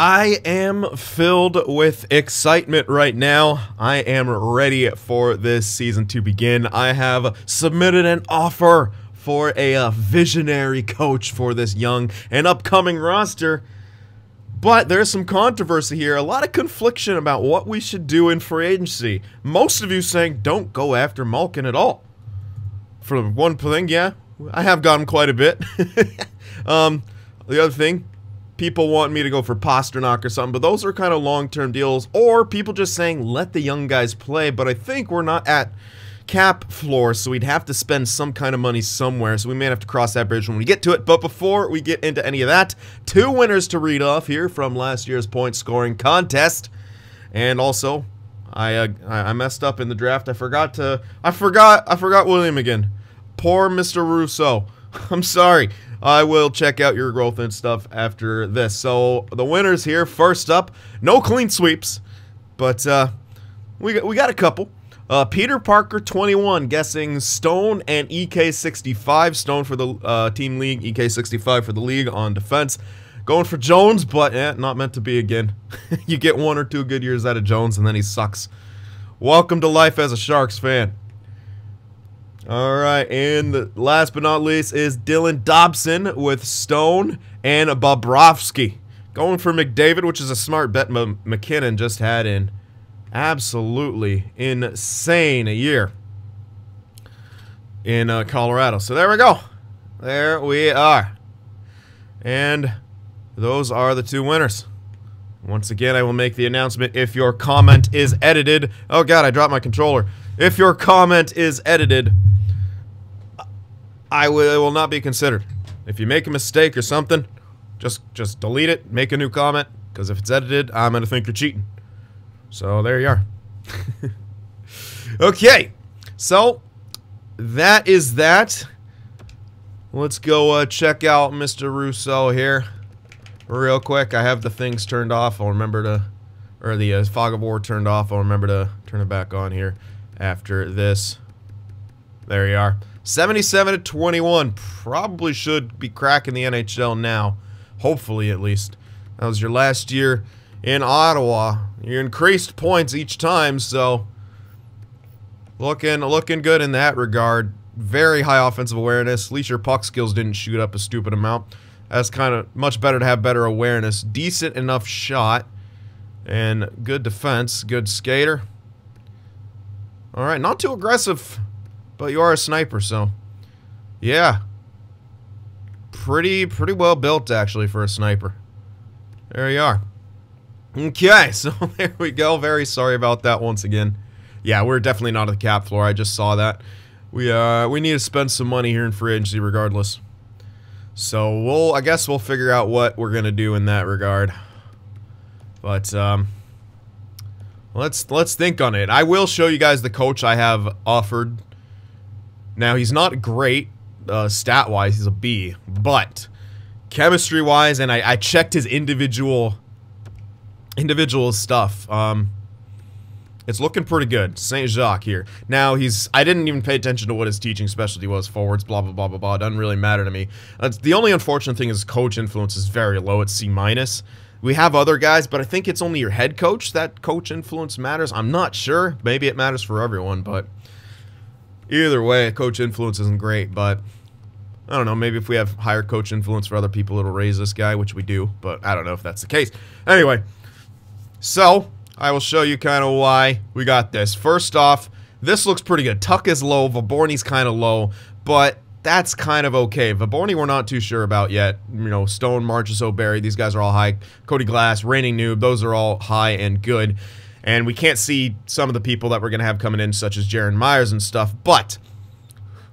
I am filled with excitement right now. I am ready for this season to begin. I have submitted an offer for a visionary coach for this young and upcoming roster. But there's some controversy here, a lot of confliction about what we should do in free agency. Most of you saying don't go after Malkin at all. For one thing, yeah, I have got him quite a bit. The other thing, people want me to go for Pasternak or something, but those are kind of long-term deals. Or people just saying, let the young guys play, but I think we're not at cap floor, so we'd have to spend some kind of money somewhere, so we may have to cross that bridge when we get to it. But before we get into any of that, two winners to read off here from last year's point-scoring contest. And also, I messed up in the draft. I forgot William again. Poor Mr. Russo. I'm sorry. I will check out your growth and stuff after this. So, the winners here, first up, no clean sweeps, but we got a couple. Peter Parker, 21, guessing Stone and EK65. Stone for the team league, EK65 for the league on defense. Going for Jones, but not meant to be again. You get 1 or 2 good years out of Jones, and then he sucks. Welcome to life as a Sharks fan. Alright, and the last but not least is Dylan Dobson with Stone and Bobrovsky. Going for McDavid, which is a smart bet McKinnon just had in. Absolutely insane a year in Colorado. So there we go. There we are. And those are the two winners. Once again, I will make the announcement if your comment is edited. Oh god, I dropped my controller. If your comment is edited, it will not be considered. If you make a mistake or something, just delete it, make a new comment, because if it's edited, I'm going to think you're cheating. So there you are. Okay, so that is that. Let's go check out Mr. Russo here real quick. I have the things turned off. I'll remember to, or the fog of war turned off. I'll remember to turn it back on here after this. There you are. 77-21. Probably should be cracking the NHL now. Hopefully, at least. That was your last year in Ottawa. You increased points each time, so looking good in that regard. Very high offensive awareness. At least your puck skills didn't shoot up a stupid amount. That's kind of much better to have better awareness. Decent enough shot. And good defense. Good skater. Alright, not too aggressive, but you are a sniper, so yeah. Pretty well built, actually, for a sniper. There you are. Okay, so there we go. Very sorry about that once again. Yeah, we're definitely not at the cap floor. I just saw that. We need to spend some money here in free agency regardless. So I guess we'll figure out what we're gonna do in that regard. But let's think on it. I will show you guys the coach I have offered. Now he's not great stat-wise. He's a B, but chemistry-wise, and I checked his individual stuff. It's looking pretty good. Saint Jacques here. Now I didn't even pay attention to what his teaching specialty was. Forwards, blah blah blah blah blah. It doesn't really matter to me. The only unfortunate thing is coach influence is very low at C-. We have other guys, but I think it's only your head coach that coach influence matters. I'm not sure. Maybe it matters for everyone, but either way, coach influence isn't great. But I don't know. Maybe if we have higher coach influence for other people, it'll raise this guy, which we do. But I don't know if that's the case. Anyway. So, I will show you kind of why we got this. First off, this looks pretty good. Tuck is low, Vaborny's kind of low, but that's kind of okay. Vaborny we're not too sure about yet. You know, Stone, Marchessault, O'Barry, these guys are all high. Cody Glass, Reigning Noob, those are all high and good. And we can't see some of the people that we're going to have coming in, such as Jaron Myers and stuff, but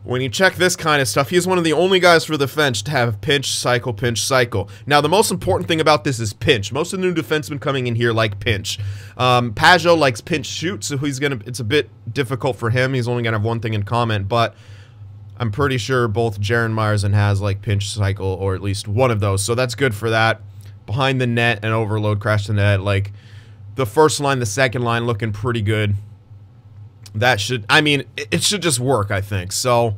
when you check this kind of stuff, he's one of the only guys for the bench to have pinch, cycle, pinch, cycle. Now, the most important thing about this is pinch. Most of the new defensemen coming in here like pinch. Pajot likes pinch shoot, so it's a bit difficult for him. He's only going to have one thing in common, but I'm pretty sure both Jaron Myers and Has like pinch, cycle, or at least one of those, so that's good for that. Behind the net and overload, crash the net, like the first line, the second line looking pretty good. That should, I mean, it should just work, I think. So,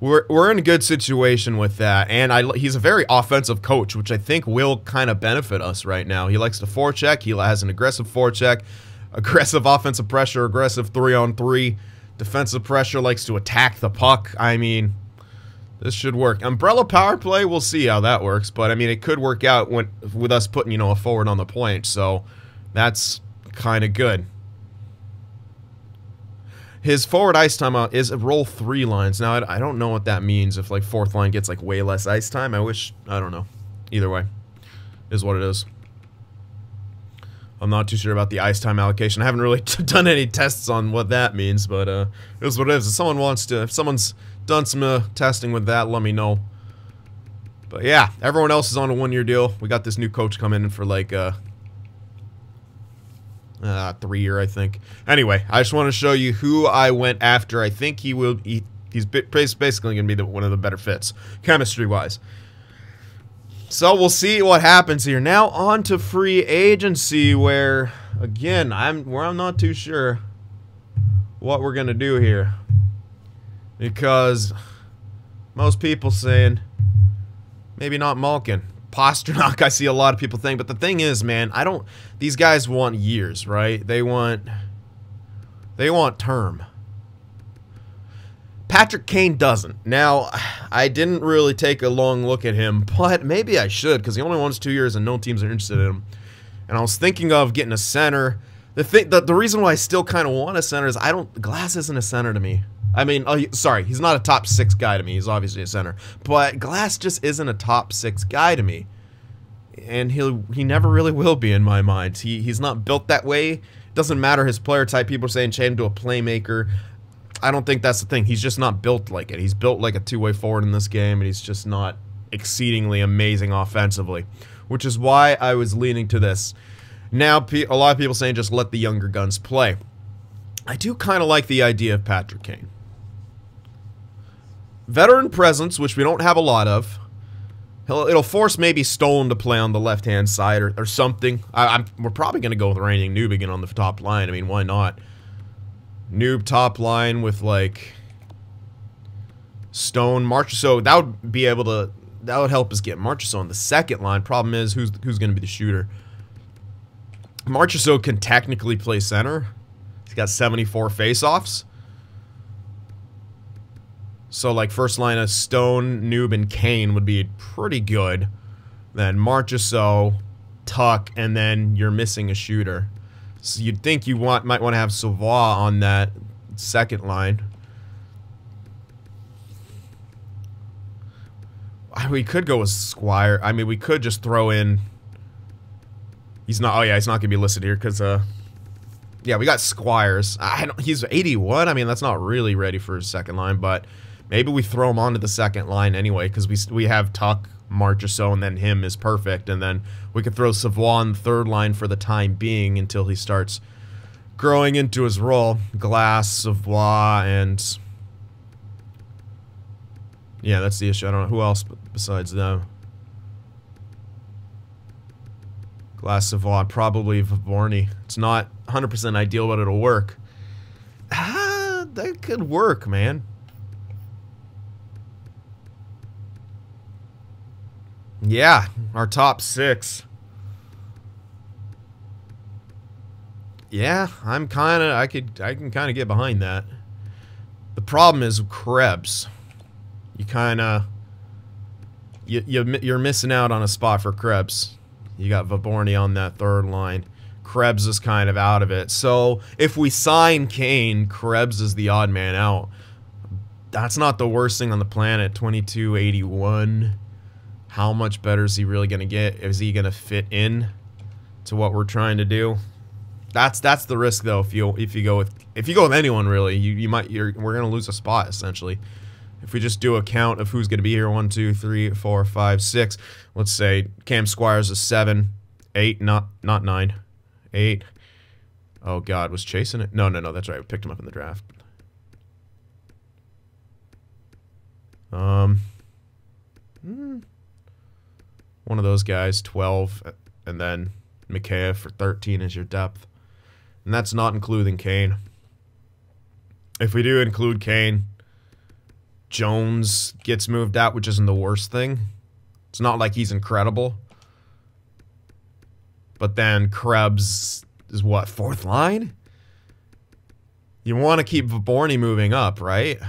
we're in a good situation with that, and he's a very offensive coach, which I think will kind of benefit us right now. He likes to forecheck. He has an aggressive forecheck, aggressive offensive pressure, aggressive 3-on-3, defensive pressure, likes to attack the puck. I mean, this should work. Umbrella power play, we'll see how that works, but I mean, it could work out with us putting, you know, a forward on the point, so that's kind of good. His forward ice time is roll 3 lines. Now, I don't know what that means if, like, 4th line gets, like, way less ice time. I don't know. Either way, is what it is. I'm not too sure about the ice time allocation. I haven't really done any tests on what that means, but it is what it is. If someone's done some testing with that, let me know. But yeah, everyone else is on a 1-year deal. We got this new coach coming in for, like, 3-year, I think. Anyway, I just want to show you who I went after. I think he's basically going to be one of the better fits, chemistry-wise. So we'll see what happens here. Now on to free agency, where, again, I'm not too sure what we're going to do here. Because most people saying, maybe not Malkin. Pasternak, I see a lot of people think, but the thing is, man, these guys want years, right? They want term. Patrick Kane doesn't. Now, I didn't really take a long look at him, but maybe I should, because he only wants 2 years and no teams are interested in him. And I was thinking of getting a center. The reason why I still kind of want a center is Glass isn't a center to me. I mean, sorry, he's not a top 6 guy to me. He's obviously a center. But Glass just isn't a top 6 guy to me. And he never really will be in my mind. He's not built that way. Doesn't matter his player type. People are saying change him to a playmaker. I don't think that's the thing. He's just not built like it. He's built like a 2-way forward in this game, and he's just not exceedingly amazing offensively. Which is why I was leaning to this. Now, a lot of people saying just let the younger guns play. I do kind of like the idea of Patrick Kane. Veteran presence, which we don't have a lot of. It'll force maybe Stone to play on the left-hand side or something. We're probably going to go with Raining Noob again on the top line. I mean, why not? Noob top line with, like, Stone, Marchessault. That would help us get Marchessault on the second line. Problem is, who's going to be the shooter? Marchessault can technically play center. He's got 74 face-offs. So, like, first line of Stone, Noob, and Kane would be pretty good. Then Marchessault, Tuck, and then you're missing a shooter. So you'd think you might want to have Savoie on that second line. We could go with Squire. I mean, we could just throw in... He's not... Oh, yeah, he's not going to be listed here because... Yeah, we got Squires. He's 81. I mean, that's not really ready for his second line, but... Maybe we throw him onto the second line anyway, because we have Tuck, Marchessault, and then him is perfect, and then we could throw Savoie on the third line for the time being until he starts growing into his role. Glass, Savoie, and... Yeah, that's the issue. I don't know who else besides them. Glass, Savoie, probably Vaborny. It's not 100% ideal, but it'll work. That could work, man. Yeah, our top 6. Yeah, I can kind of get behind that. The problem is Krebs. You're missing out on a spot for Krebs. You got Vaborny on that third line. Krebs is kind of out of it. So if we sign Kane, Krebs is the odd man out. That's not the worst thing on the planet. 2281. How much better is he really going to get? Is he going to fit in to what we're trying to do? That's the risk though. If you go with anyone really, we're going to lose a spot essentially. If we just do a count of who's going to be here, 1, 2, 3, 4, 5, 6. Let's say Cam Squires is 7, 8, not 9, 8. Oh God, was chasing it? No, that's right. We picked him up in the draft. One of those guys, 12, and then Mikheyev for 13 is your depth. And that's not including Kane. If we do include Kane, Jones gets moved out, which isn't the worst thing. It's not like he's incredible. But then Krebs is what, 4th line? You want to keep Vaborny moving up, right?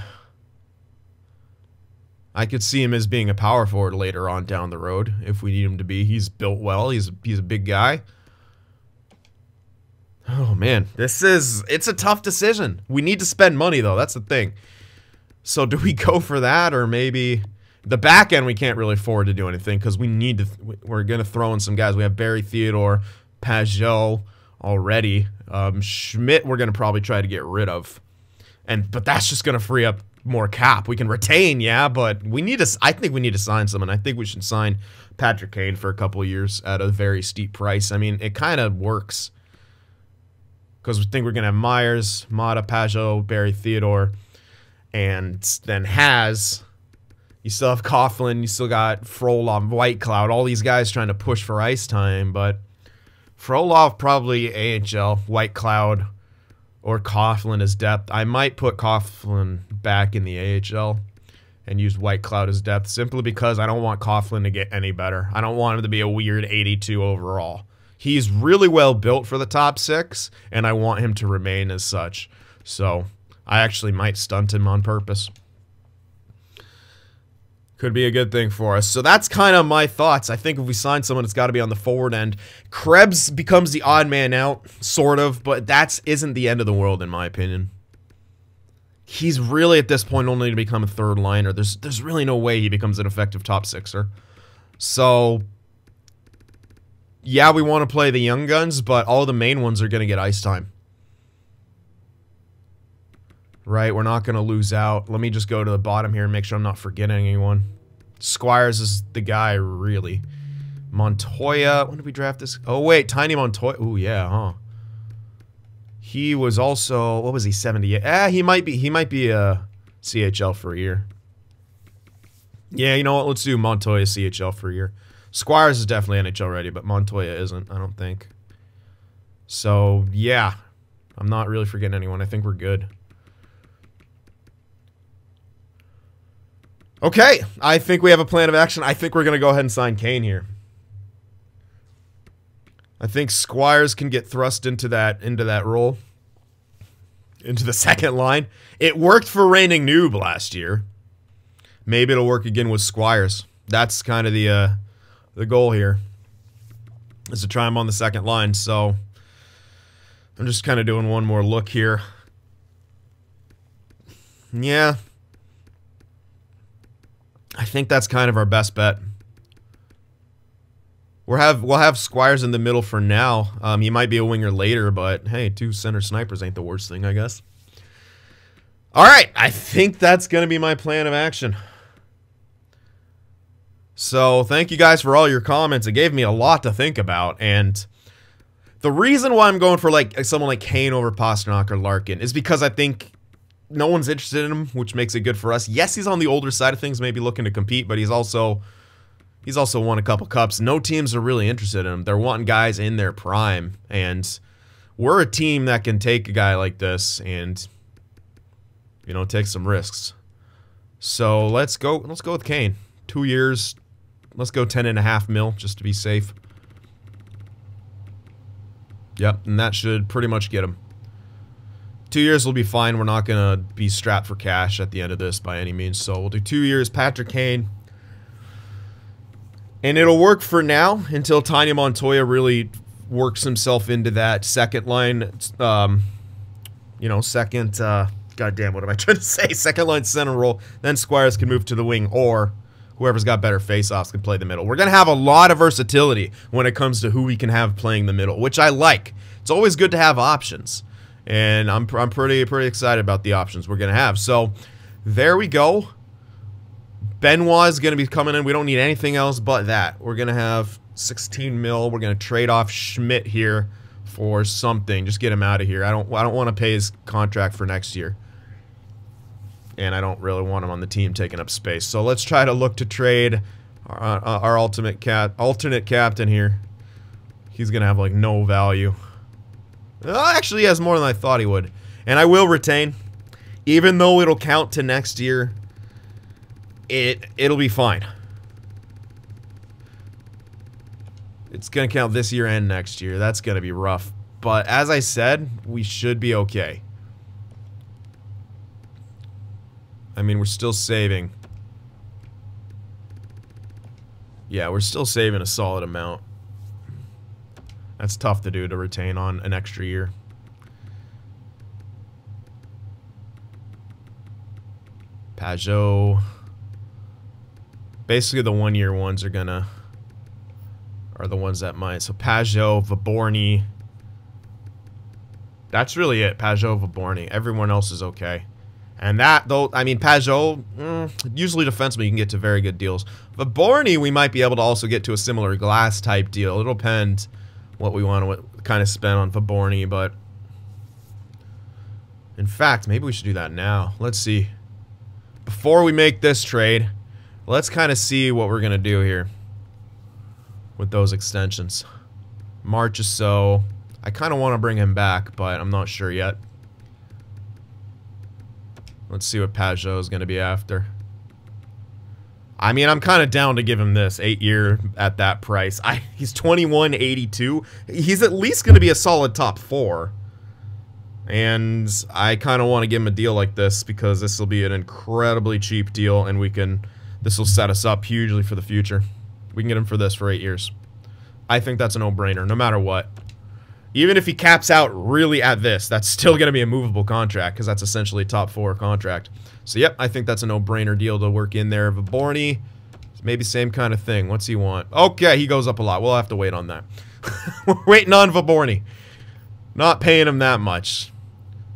I could see him as being a power forward later on down the road if we need him to be. He's built well. He's a big guy. Oh, man. It's a tough decision. We need to spend money, though. That's the thing. So do we go for that, or maybe the back end we can't really afford to do anything because we're going to throw in some guys. We have Barry Theodore, Pajot already. Schmidt we're going to probably try to get rid of. But that's just going to free up more cap. We can retain, yeah, but I think we need to sign someone. I think we should sign Patrick Kane for a couple of years at a very steep price. I mean, it kind of works. Because we think we're going to have Myers, Mata, Pajot, Barry Theodore, and then you still have Coughlin, you still got Frolov, Whitecloud, all these guys trying to push for ice time, but Frolov probably AHL, Whitecloud, or Coughlin as depth. I might put Coughlin back in the AHL and use Whitecloud as depth simply because I don't want Coughlin to get any better. I don't want him to be a weird 82 overall. He's really well built for the top 6, and I want him to remain as such. So I actually might stunt him on purpose. Could be a good thing for us. So that's kind of my thoughts. I think if we sign someone, it's got to be on the forward end. Krebs becomes the odd man out, sort of, but that isn't the end of the world, in my opinion. He's really, at this point, only to become a 3rd liner. There's really no way he becomes an effective top 6er. So yeah, we want to play the young guns, but all the main ones are going to get ice time. Right, we're not going to lose out. Let me just go to the bottom here and make sure I'm not forgetting anyone. Squires is the guy, really. Montoya, when did we draft this? Oh, wait, Tiny Montoya. Ooh, yeah, huh. He was also, what was he, 78? He might be a CHL for a year. Yeah, you know what, let's do Montoya CHL for a year. Squires is definitely NHL ready, but Montoya isn't, I don't think. So, yeah. I'm not really forgetting anyone. I think we're good. Okay, I think we have a plan of action. I think we're going to go ahead and sign Kane here. I think Squires can get thrust into that role. Into the 2nd line. It worked for Reigning Noob last year. Maybe it'll work again with Squires. That's kind of the goal here. Is to try him on the 2nd line. So I'm just kind of doing one more look here. Yeah. I think that's kind of our best bet. We'll have Squires in the middle for now. He might be a winger later, but hey, 2 center snipers ain't the worst thing, I guess. All right, I think that's going to be my plan of action. So thank you guys for all your comments. It gave me a lot to think about, and the reason why I'm going for like someone like Kane over Pasternak or Larkin is because I think no one's interested in him, which makes it good for us. Yes, he's on the older side of things, maybe looking to compete, but he's also won a couple cups. No teams are really interested in him. They're wanting guys in their prime, and we're a team that can take a guy like this and, you know, take some risks. So let's go with Kane. 2 years. Let's go 10.5 mil just to be safe. Yep, and that should pretty much get him. 2 years will be fine. We're not going to be strapped for cash at the end of this by any means. So we'll do 2 years, Patrick Kane. And it'll work for now until Tiny Montoya really works himself into that 2nd line, you know, goddamn, what am I trying to say? 2nd line center role. Then Squires can move to the wing, or whoever's got better face-offs can play the middle. We're going to have a lot of versatility when it comes to who we can have playing the middle, which I like. It's always good to have options. And I'm pretty excited about the options we're going to have. So, there we go. Benoit is going to be coming in. We don't need anything else but that. We're going to have 16 mil. We're going to trade off Schmidt here for something. Just get him out of here. I don't want to pay his contract for next year. And I don't really want him on the team taking up space. So, let's try to look to trade our alternate captain here. He's going to have, like, no value. Actually, he has more than I thought he would. And I will retain. Even though it'll count to next year, it'll be fine. It's gonna count this year and next year. That's gonna be rough. But as I said, we should be okay. I mean, we're still saving. Yeah, we're still saving a solid amount. That's tough to do, to retain on an extra year. Pajot. Basically, the one-year ones are the ones that might. So Pajot, Vaborny. That's really it. Pajot, Vaborny. Everyone else is okay. And that, though, I mean, Pajot, usually defensively you can get to very good deals. Vaborny, we might be able to also get to a similar glass type deal. It'll depend what we want to kind of spend on Vaborny, but in fact, maybe we should do that now. Let's see. Before we make this trade, let's kind of see what we're going to do here with those extensions. Marchessault. I kind of want to bring him back, but I'm not sure yet. Let's see what Pajot is going to be after. I mean, I'm kind of down to give him this 8-year at that price. He's 21.82. He's at least going to be a solid top 4. And I kind of want to give him a deal like this because this will be an incredibly cheap deal, and this will set us up hugely for the future. We can get him for this for 8 years. I think that's a no-brainer, no matter what. Even if he caps out really at this, that's still going to be a movable contract because that's essentially a top 4 contract. So, yep, I think that's a no-brainer deal to work in there. Vaborny, maybe same kind of thing. What's he want? Okay, he goes up a lot. We'll have to wait on that. We're waiting on Vaborny. Not paying him that much.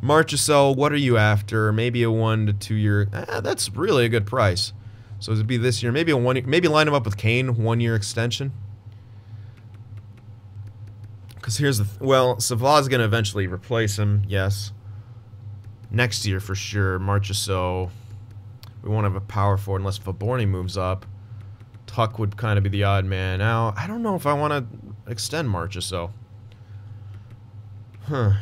Marchessault, what are you after? Maybe a 1 to 2 year. That's really a good price. So it'd be this year. Maybe maybe line him up with Kane, 1-year extension. Because here's the well, Savard's going to eventually replace him, yes. Next year for sure. Marchessault. We won't have a power forward unless Vaborny moves up. Tuck would kind of be the odd man out. I don't know if I want to extend Marchessault. Huh.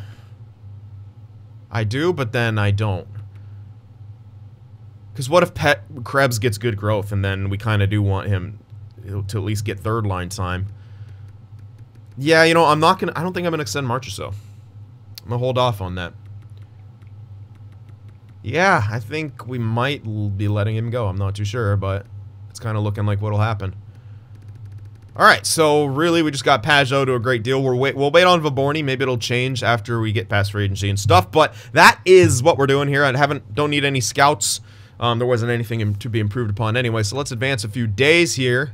I do, but then I don't. Because what if Krebs gets good growth and then we kind of do want him to at least get third line time? Yeah, you know, I don't think I'm gonna extend Marchessault. I'm gonna hold off on that. Yeah, I think we might be letting him go. I'm not too sure, but it's kind of looking like what'll happen. Alright, so really we just got Pajot to a great deal. We'll wait on Vaborny. Maybe it'll change after we get past free agency and stuff, but that is what we're doing here. Don't need any scouts. There wasn't anything to be improved upon anyway, so let's advance a few days here.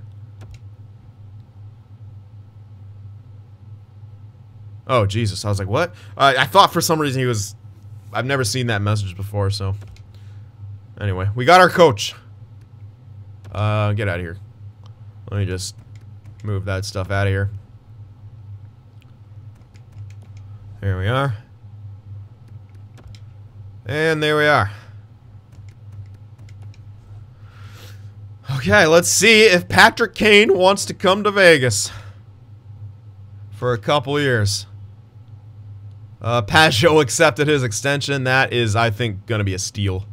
Oh, Jesus. I was like, what? I thought for some reason he was... I've never seen that message before, so... Anyway, we got our coach. Get out of here. Let me just move that stuff out of here. There we are. And there we are. Okay, let's see if Patrick Kane wants to come to Vegas for a couple years. Pajot accepted his extension. That is, I think, going to be a steal.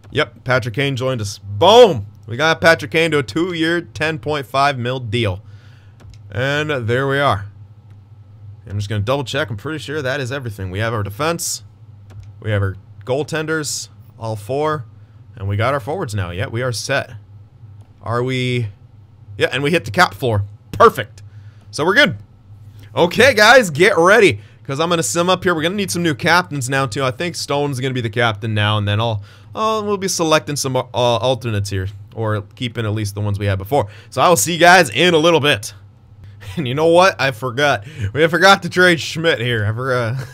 Yep, Patrick Kane joined us. Boom! We got Patrick Kane to a 2-year, $10.5 million deal. And there we are. I'm just going to double check. I'm pretty sure that is everything. We have our defense. We have our goaltenders, all 4. And we got our forwards now. Yeah, we are set. Are we... Yeah, and we hit the cap floor. Perfect. So we're good. Okay, guys, get ready. Because I'm going to sim up here. We're going to need some new captains now, too. I think Stone's going to be the captain now. And then we'll be selecting some alternates here. Or keeping at least the ones we had before. So I will see you guys in a little bit. And you know what? I forgot. We forgot to trade Schmidt here. I forgot.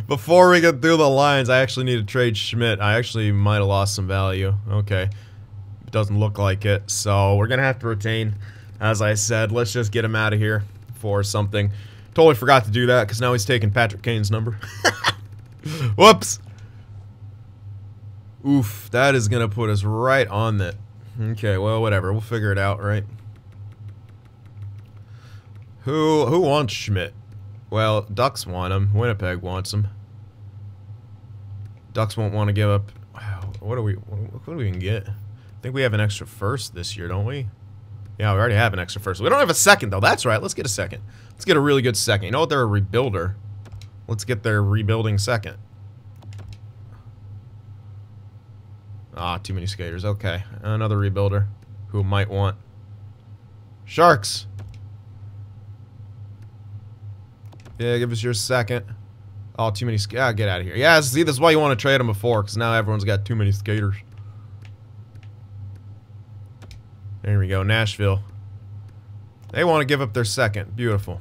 Before we get through the lines, I actually need to trade Schmidt. I actually might have lost some value. Okay. It doesn't look like it. So we're going to have to retain. As I said, let's just get him out of here for something. Totally forgot to do that because now he's taking Patrick Kane's number. Whoops. Oof. That is going to put us right on that. Okay, well, whatever. We'll figure it out, right? Who wants Schmidt? Well, Ducks want him. Winnipeg wants him. Ducks won't want to give up. What do we even get? I think we have an extra first this year, don't we? Yeah, we already have an extra first. We don't have a second, though. That's right. Let's get a second. Let's get a really good second. You know what? They're a rebuilder. Let's get their rebuilding second. Ah, too many skaters. Okay. Another rebuilder who might want Sharks. Yeah, give us your second. Oh, too many skaters. Ah, get out of here. Yeah, see, this is why you want to trade them before, because now everyone's got too many skaters. There we go, Nashville. They want to give up their second. Beautiful.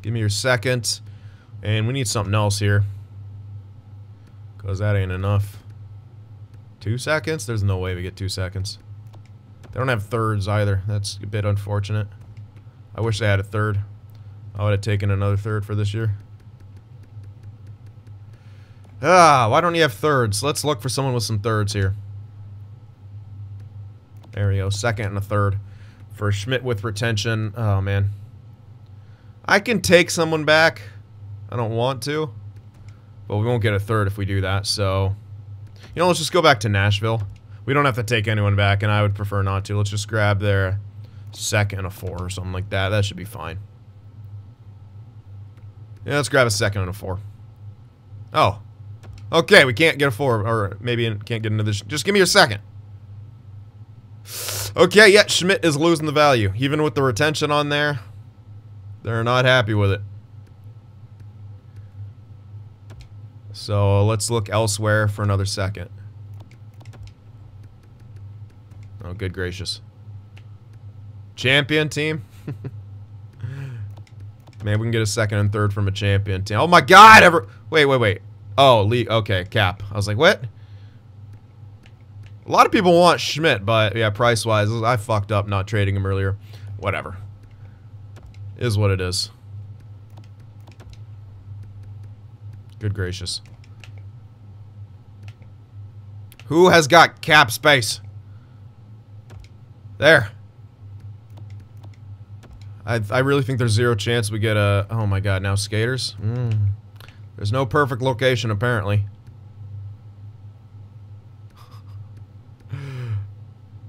Give me your second. And we need something else here. Because that ain't enough. 2 seconds? There's no way we get 2 seconds. They don't have thirds either. That's a bit unfortunate. I wish they had a third. I would have taken another third for this year. Ah, why don't you have thirds? Let's look for someone with some thirds here. There we go. Second and a third. For Schmidt with retention. Oh, man. I can take someone back. I don't want to. But we won't get a third if we do that, so... You know, let's just go back to Nashville. We don't have to take anyone back, and I would prefer not to. Let's just grab their second and a 4 or something like that. That should be fine. Yeah, let's grab a second and a 4. Oh. Okay, we can't get a 4, or maybe can't get into this. Just give me your second. Okay, yeah, Schmidt is losing the value. Even with the retention on there, they're not happy with it. So let's look elsewhere for another second. Oh, good gracious. Champion team? Man, we can get a second and third from a champion team. Oh my god! Wait. Oh, okay, cap. I was like, what? A lot of people want Schmidt, but yeah, price-wise, I fucked up not trading him earlier. Whatever. Is what it is. Good gracious. Who has got cap space? There. I really think there's 0 chance we get a... Oh my god, now skaters? There's no perfect location, apparently.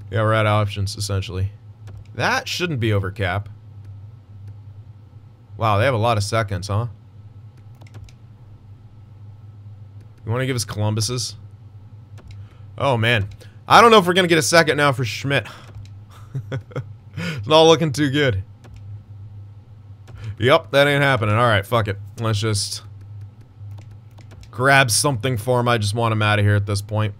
Yeah, we're at options, essentially. That shouldn't be over cap. Wow, they have a lot of seconds, huh? You want to give us Columbus's? Oh, man. I don't know if we're going to get a second now for Schmidt. It's not looking too good. Yep, that ain't happening. Alright, fuck it. Let's just grab something for him. I just want him out of here at this point.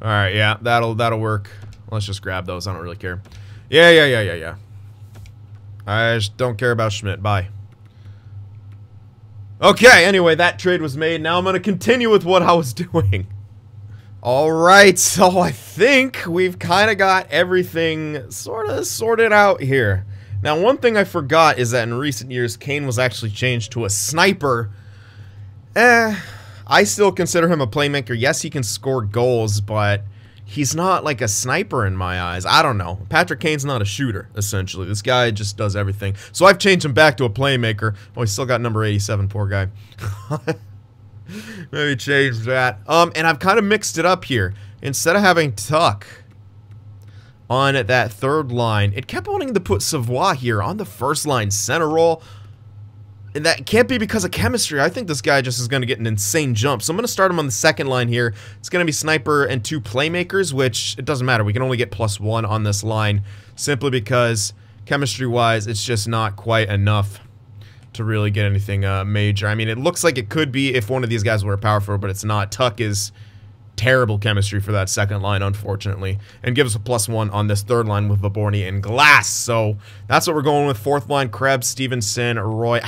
Alright, yeah, that'll work. Let's just grab those. I don't really care. Yeah. I just don't care about Schmidt. Bye. Okay, anyway, that trade was made. Now I'm going to continue with what I was doing. Alright, so I think we've kind of got everything sort of sorted out here. Now, one thing I forgot is that in recent years, Kane was actually changed to a sniper. I still consider him a playmaker. Yes, he can score goals, but he's not like a sniper in my eyes. I don't know. Patrick Kane's not a shooter, essentially. This guy just does everything. So I've changed him back to a playmaker. Oh, he's still got number 87, poor guy. Maybe change that. And I've kind of mixed it up here. Instead of having Tuck on that third line, it kept wanting to put Savoie here on the first line center role. And that can't be because of chemistry. I think this guy just is going to get an insane jump. So I'm going to start him on the second line here. It's going to be sniper and 2 playmakers, which it doesn't matter. We can only get +1 on this line simply because chemistry-wise, it's just not quite enough to really get anything major. I mean, it looks like it could be if one of these guys were a power forward, but it's not. Tuck is terrible chemistry for that second line, unfortunately, and gives us a +1 on this third line with Vaborny and Glass. So that's what we're going with. Fourth line, Krebs, Stevenson, Roy.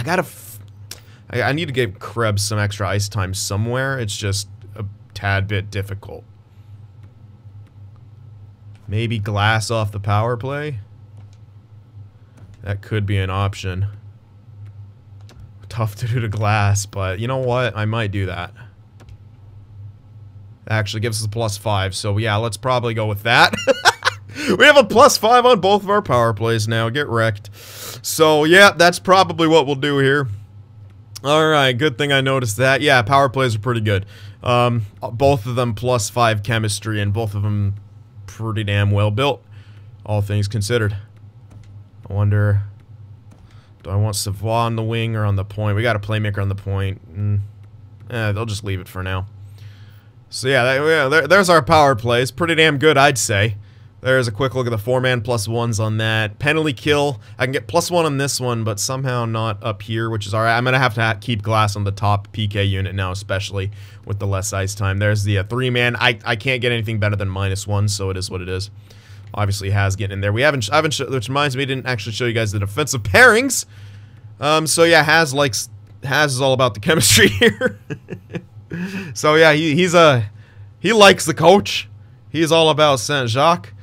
I need to give Krebs some extra ice time somewhere. It's just a tad bit difficult. Maybe Glass off the power play. That could be an option. Tough to do to Glass, but you know what? I might do that. Actually gives us a +5, so yeah, let's probably go with that. We have a +5 on both of our power plays now. Get wrecked. So yeah, that's probably what we'll do here. Alright, good thing I noticed that. Yeah, power plays are pretty good. Both of them +5 chemistry, and both of them pretty damn well built, all things considered. I wonder, do I want Savoie on the wing or on the point? We got a playmaker on the point. They'll just leave it for now. So yeah, there's our power plays. Pretty damn good, I'd say. There's a quick look at the 4-man +1s on that. Penalty kill, I can get +1 on this one, but somehow not up here, which is alright. I'm going to have to keep Glass on the top PK unit now, especially with the less ice time. There's the 3-man. I can't get anything better than -1, so it is what it is. Obviously, Has getting in there. I haven't which reminds me, I didn't actually show you guys the defensive pairings. So yeah, Has is all about the chemistry here. So yeah, he likes the coach. He's all about Saint-Jacques.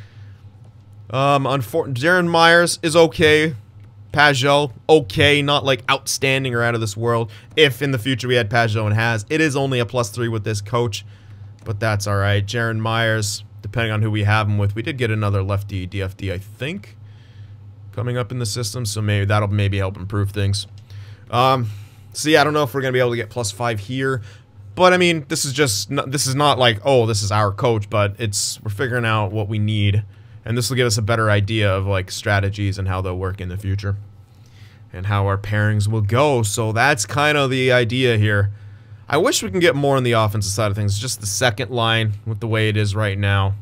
Jaron Myers is okay. Pajot, okay, not like outstanding or out of this world. If in the future we had Pajot and Has, it is only a +3 with this coach, but that's alright. Jaron Myers, depending on who we have him with, we did get another lefty DFD, I think, coming up in the system, so that'll maybe help improve things. So yeah, I don't know if we're gonna be able to get +5 here, but I mean, this is not like, oh, this is our coach, but we're figuring out what we need. And this will give us a better idea of like strategies and how they'll work in the future. And how our pairings will go. So that's kind of the idea here. I wish we can get more on the offensive side of things. Just the second line with the way it is right now.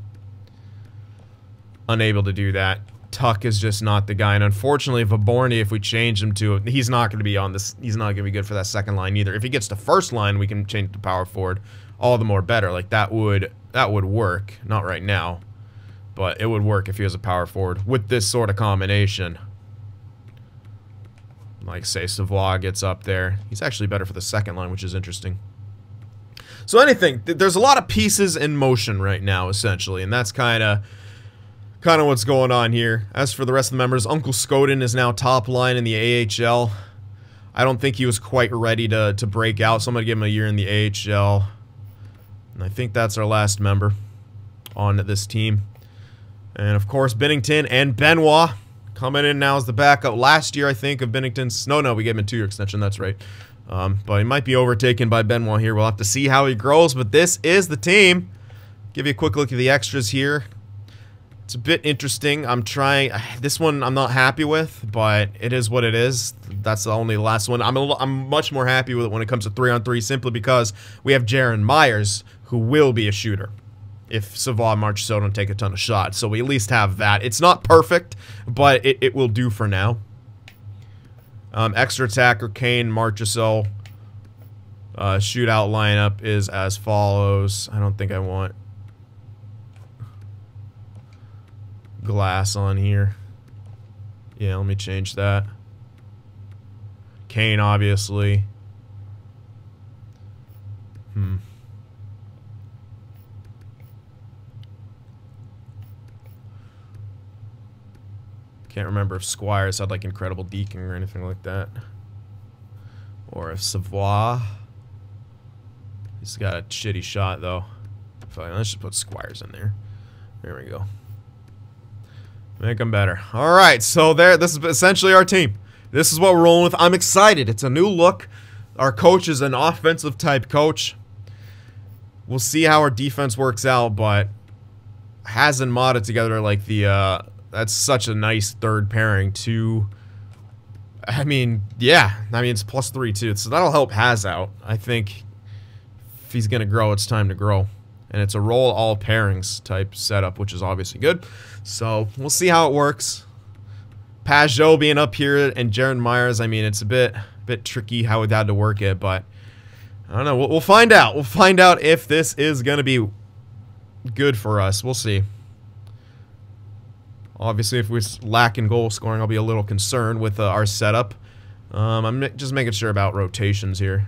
Unable to do that. Tuck is just not the guy. And unfortunately, Vaborny, if we change him to, he's not going to be on this. He's not going to be good for that second line either. If he gets to first line, we can change to power forward. All the more better. Like that would work. Not right now. But it would work if he was a power forward with this sort of combination. Like, say, Savoie gets up there. He's actually better for the second line, which is interesting. So anything, there's a lot of pieces in motion right now, essentially, and that's kind of what's going on here. As for the rest of the members, Uncle Skoden is now top line in the AHL. I don't think he was quite ready to break out, so I'm going to give him a year in the AHL. And I think that's our last member on this team. And of course, Binnington and Benoit coming in now as the backup. Last year, I think, of Binnington's... No, we gave him a 2-year extension, that's right. But he might be overtaken by Benoit here. We'll have to see how he grows, but this is the team. Give you a quick look at the extras here. It's a bit interesting. I'm trying... This one I'm not happy with, but it is what it is. That's the only last one. I'm much more happy with it when it comes to 3-on-3, simply because we have Jaron Myers, who will be a shooter if Savoie and Marchessault don't take a ton of shots. So we at least have that. It's not perfect, but it will do for now. Extra attacker, Kane, Marchessault. Shootout lineup is as follows. I don't think I want Glass on here. Yeah, let me change that. Kane, obviously. Can't remember if Squires had like incredible deking or anything like that. Or if Savoie. He's got a shitty shot though. Fine, let's just put Squires in there. There we go. Make them better. Alright, so this is essentially our team. This is what we're rolling with. I'm excited. It's a new look. Our coach is an offensive type coach. We'll see how our defense works out, but hasn't modded together like the that's such a nice third pairing to... I mean, yeah. I mean, it's +3 too, so that'll help Has out. I think if he's going to grow, it's time to grow. And it's a roll all pairings type setup, which is obviously good. So, we'll see how it works. Pajot being up here and Jaron Myers, I mean, it's a bit tricky how we had to work it, but I don't know. We'll find out. We'll find out if this is going to be good for us. We'll see. Obviously, if we lack in goal scoring, I'll be a little concerned with our setup. I'm just making sure about rotations here.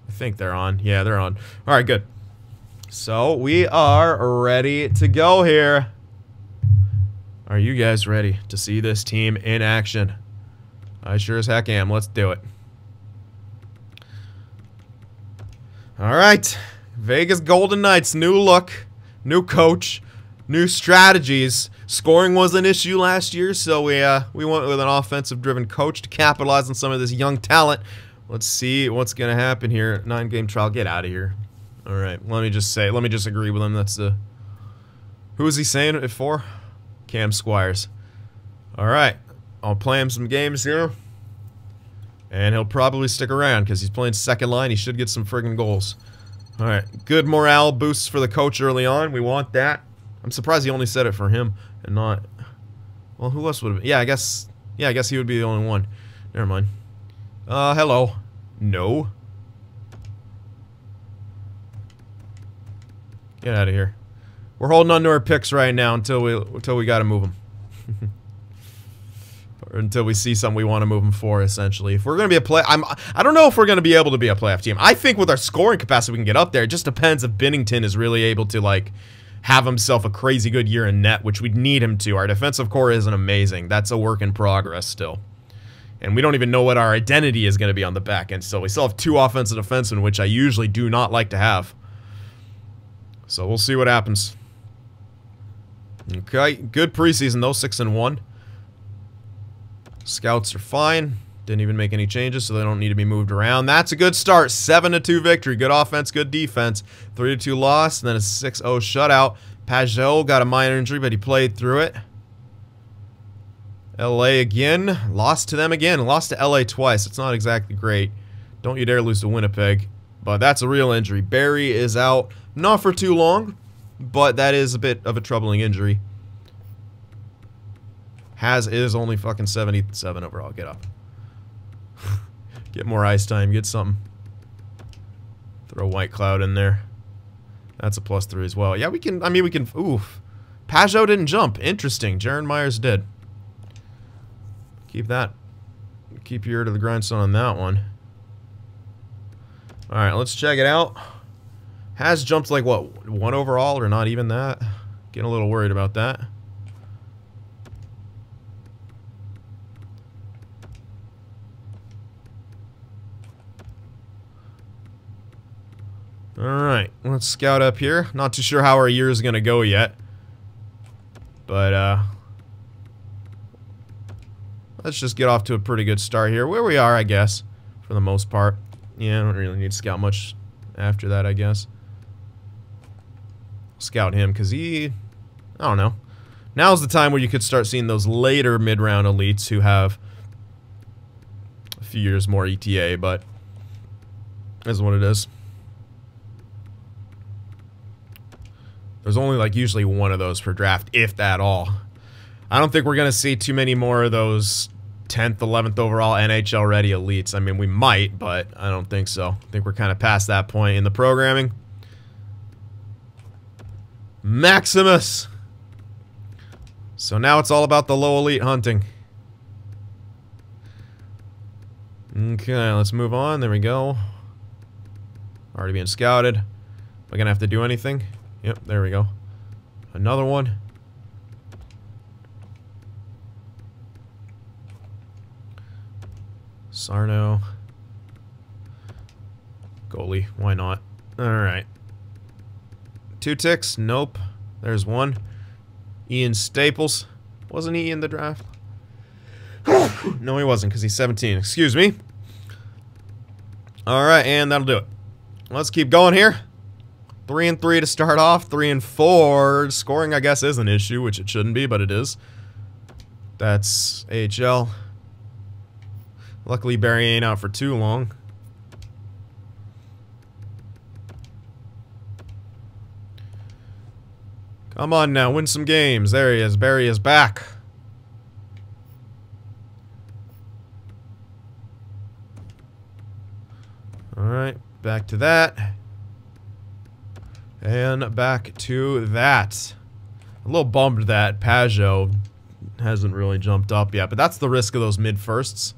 I think they're on. Yeah, they're on. All right, good. So, we are ready to go here. Are you guys ready to see this team in action? I sure as heck am. Let's do it. All right. Vegas Golden Knights, new look, new coach, new strategies. Scoring was an issue last year, so we went with an offensive-driven coach to capitalize on some of this young talent. Let's see what's going to happen here. 9-game trial. Get out of here. Alright, let me just agree with him. That's the... Who is he saying it for? Cam Squires. Alright, I'll play him some games here. And he'll probably stick around, because he's playing second line. He should get some friggin' goals. Alright, good morale boosts for the coach early on. We want that. I'm surprised he only said it for him, and not... Well, who else would have... Yeah, I guess he would be the only one. Never mind. Hello. No. Get out of here. We're holding on to our picks right now until we gotta move them. Or until we see something we want to move them for, essentially. If we're gonna be I don't know if we're gonna be able to be a playoff team. I think with our scoring capacity we can get up there. It just depends if Binnington is really able to, like, have himself a crazy good year in net, which we'd need him to. Our defensive core isn't amazing. That's a work in progress still. And we don't even know what our identity is going to be on the back end still. We still have 2 offensive defensemen, which I usually do not like to have. So we'll see what happens. Okay, good preseason though, 6-1. Scouts are fine. Didn't even make any changes, so they don't need to be moved around. That's a good start. 7-2 victory. Good offense, good defense. 3-2 loss, and then a 6-0 shutout. Pajot got a minor injury, but he played through it. LA again. Lost to them again. Lost to LA twice. It's not exactly great. Don't you dare lose to Winnipeg. But that's a real injury. Barry is out. Not for too long, but that is a bit of a troubling injury. Has is only fucking 77 overall. Get up. Get more ice time. Get something. Throw White Cloud in there. That's a +3 as well. Yeah, we can... I mean, we can... Oof. Pajot didn't jump. Interesting. Jaron Myers did. Keep that. Keep your ear to the grindstone on that one. Alright, let's check it out. Has jumped like, what, 1 overall or not even that? Getting a little worried about that. Alright, let's scout up here. Not too sure how our year is going to go yet. But, let's just get off to a pretty good start here. Where we are, I guess, for the most part. Yeah, I don't really need to scout much after that, I guess. Scout him, because he... I don't know. Now's the time where you could start seeing those later mid-round elites who have a few years more ETA, but that's what it is. There's only, like, usually one of those per draft, if that all. I don't think we're going to see too many more of those 10th, 11th overall NHL-ready elites. I mean, we might, but I don't think so. I think we're kind of past that point in the programming. Maximus! So now it's all about the low elite hunting. Okay, let's move on. There we go. Already being scouted. Am I going to have to do anything? Yep, there we go. Another one. Sarno. Goalie, why not? Alright. 2 ticks? Nope. There's one. Ian Staples. Wasn't he in the draft? No, he wasn't, because he's 17. Excuse me. Alright, and that'll do it. Let's keep going here. 3-3 to start off. 3-4. Scoring, I guess, is an issue, which it shouldn't be, but it is. That's AHL. Luckily, Barry ain't out for too long. Come on now, win some games. There he is. Barry is back. Alright, back to that. And back to that. A little bummed that Pajot hasn't really jumped up yet, but that's the risk of those mid-firsts.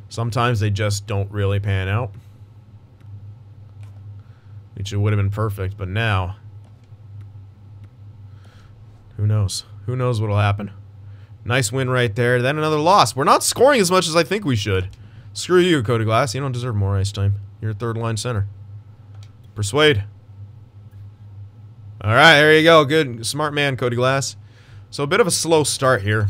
Sometimes they just don't really pan out. Which it would have been perfect, but now... who knows? Who knows what'll happen? Nice win right there. Then another loss. We're not scoring as much as I think we should. Screw you, Cody Glass. You don't deserve more ice time. You're a third-line center. Persuade. Alright, there you go. Good. Smart man, Cody Glass. So a bit of a slow start here.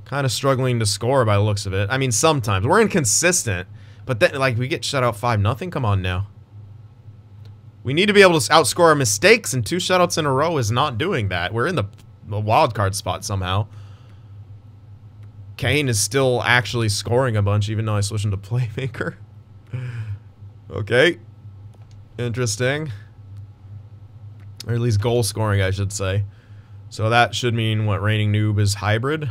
Kind of struggling to score by the looks of it. I mean, sometimes. We're inconsistent. But then, like, we get shut out 5-0. Come on now. We need to be able to outscore our mistakes, and 2 shutouts in a row is not doing that. We're in the wild card spot somehow. Kane is still actually scoring a bunch, even though I switched him to playmaker. Okay. Interesting. Or at least goal scoring, I should say. So that should mean, what, reigning noob is hybrid?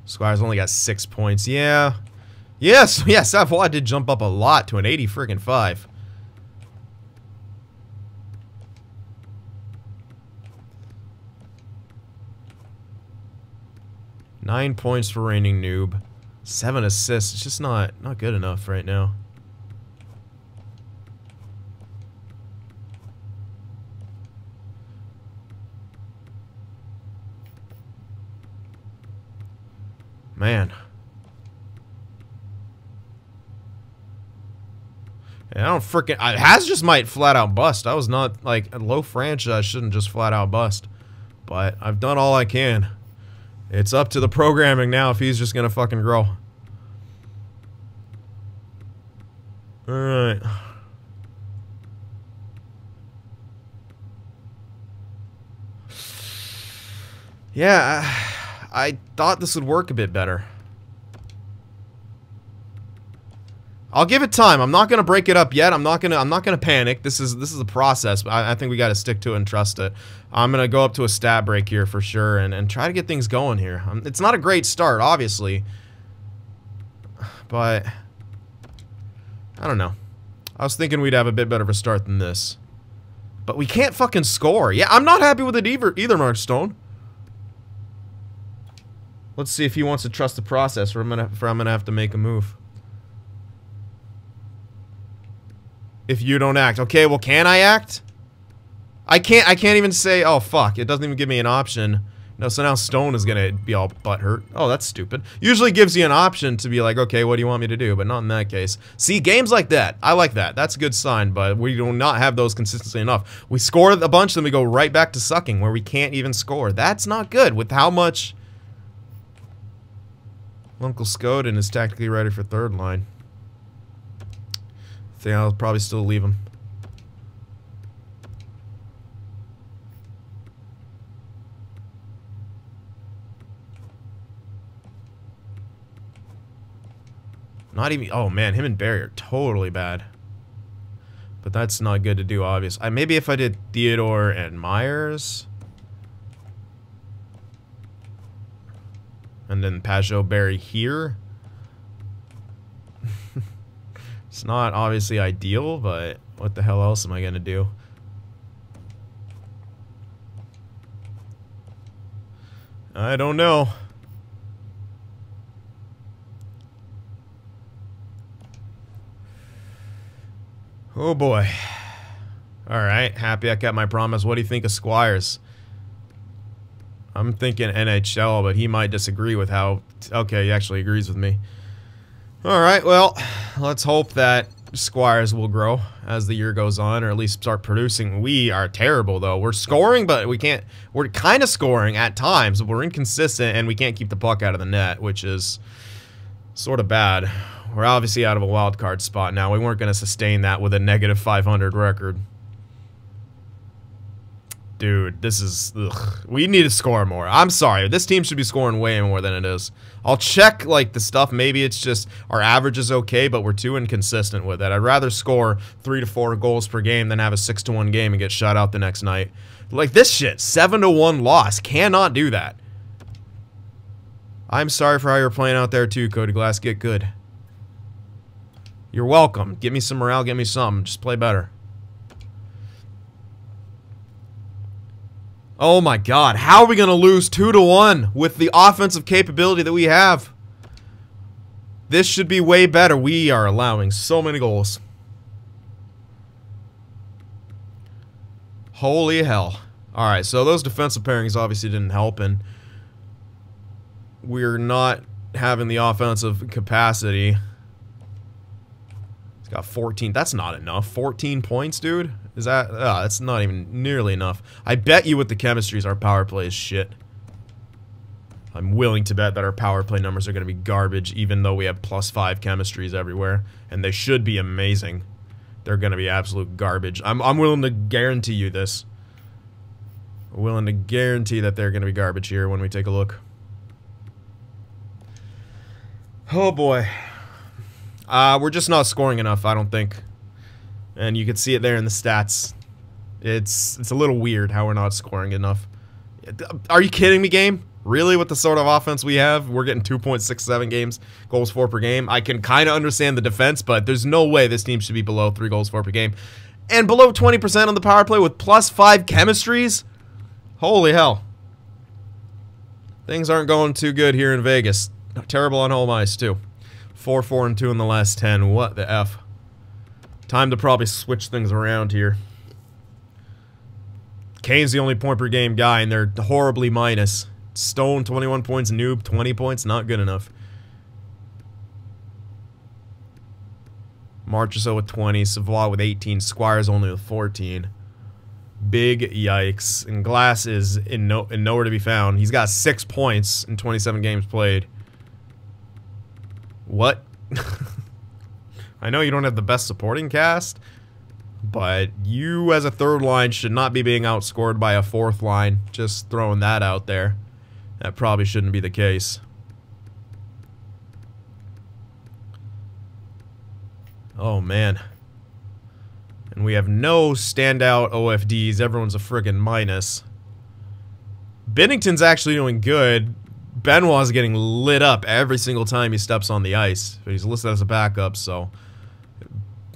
Squires only got 6 points. Yeah. Yes, yes, CynFtWP did jump up a lot to an 80-5. 9 points for reigning noob. 7 assists. It's just not good enough right now. Man. And I don't freaking... Has just might flat out bust. I was not, like, a low franchise shouldn't just flat out bust. But I've done all I can. It's up to the programming now if he's just gonna fucking grow. Alright. Yeah, I thought this would work a bit better. I'll give it time. I'm not gonna break it up yet. I'm not gonna panic. This is a process, but I think we gotta stick to it and trust it. I'm gonna go up to a stat break here for sure and try to get things going here. It's not a great start, obviously. But I don't know. I was thinking we'd have a bit better of a start than this. But we can't fucking score. Yeah, I'm not happy with it either, Mark Stone. Let's see if he wants to trust the process or I'm gonna have to make a move. If you don't act. Okay, well, can I act? I can't even say, oh, fuck. It doesn't even give me an option. No, so now Stone is gonna be all butthurt. Oh, that's stupid. Usually gives you an option to be like, okay, what do you want me to do? But not in that case. See, games like that. I like that. That's a good sign, but we do not have those consistently enough. We score a bunch, then we go right back to sucking, where we can't even score. That's not good with how much... Uncle Skoden is tactically ready for third line. I think I'll probably still leave him. Not even... Oh, man. Him and Barry are totally bad. But that's not good to do, obviously. Maybe if I did Theodore and Myers. And then Pajot Barry here. It's not obviously ideal, but what the hell else am I gonna do? I don't know. Oh boy. Alright, happy I kept my promise. What do you think of Squires? I'm thinking NHL, but he might disagree with how... Okay, he actually agrees with me. Alright, well, let's hope that Squires will grow as the year goes on, or at least start producing. We are terrible, though. We're scoring, but we can't... We're kind of scoring at times, but we're inconsistent, and we can't keep the puck out of the net, which is sort of bad. We're obviously out of a wild card spot now. We weren't going to sustain that with a negative .500 record. Dude, this is... Ugh. We need to score more. I'm sorry. This team should be scoring way more than it is. I'll check, like, the stuff. Maybe it's just our average is okay, but we're too inconsistent with it. I'd rather score 3 to 4 goals per game than have a 6-1 game and get shut out the next night. Like, this shit. 7-1 loss. Cannot do that. I'm sorry for how you're playing out there, too, Cody Glass. Get good. You're welcome. Give me some morale. Give me something. Just play better. Oh my god, how are we going to lose 2-1 with the offensive capability that we have? This should be way better. We are allowing so many goals. Holy hell. Alright, so those defensive pairings obviously didn't help, and we're not having the offensive capacity. He's got 14. That's not enough. 14 points, dude? Is that... that's not even nearly enough. I bet you with the chemistries, our power play is shit. I'm willing to bet that our power play numbers are going to be garbage, even though we have +5 chemistries everywhere. And they should be amazing. they're going to be absolute garbage. I'm willing to guarantee you this. I'm willing to guarantee that they're going to be garbage here when we take a look. Oh boy. We're just not scoring enough, I don't think. And you can see it there in the stats. It's a little weird how we're not scoring enough. Are you kidding me, game? Really, with the sort of offense we have, we're getting 2.67 goals for per game. I can kind of understand the defense, but there's no way this team should be below 3 goals for per game. And below 20% on the power play with +5 chemistries? Holy hell. Things aren't going too good here in Vegas. Terrible on home ice, too. 4-4-2 in the last 10. What the F? Time to probably switch things around here. Kane's the only point per game guy, and they're horribly minus. Stone, 21 points. Noob, 20 points. Not good enough. Marchessault with 20. Savoie with 18. Squires only with 14. Big yikes. And Glass is in nowhere to be found. He's got 6 points in 27 games played. What? I know you don't have the best supporting cast, but you as a third line should not be being outscored by a fourth line. Just throwing that out there. That probably shouldn't be the case. Oh, man. And we have no standout OFDs. Everyone's a friggin' minus. Bennington's actually doing good. Benoit's getting lit up every single time he steps on the ice. But he's listed as a backup, so...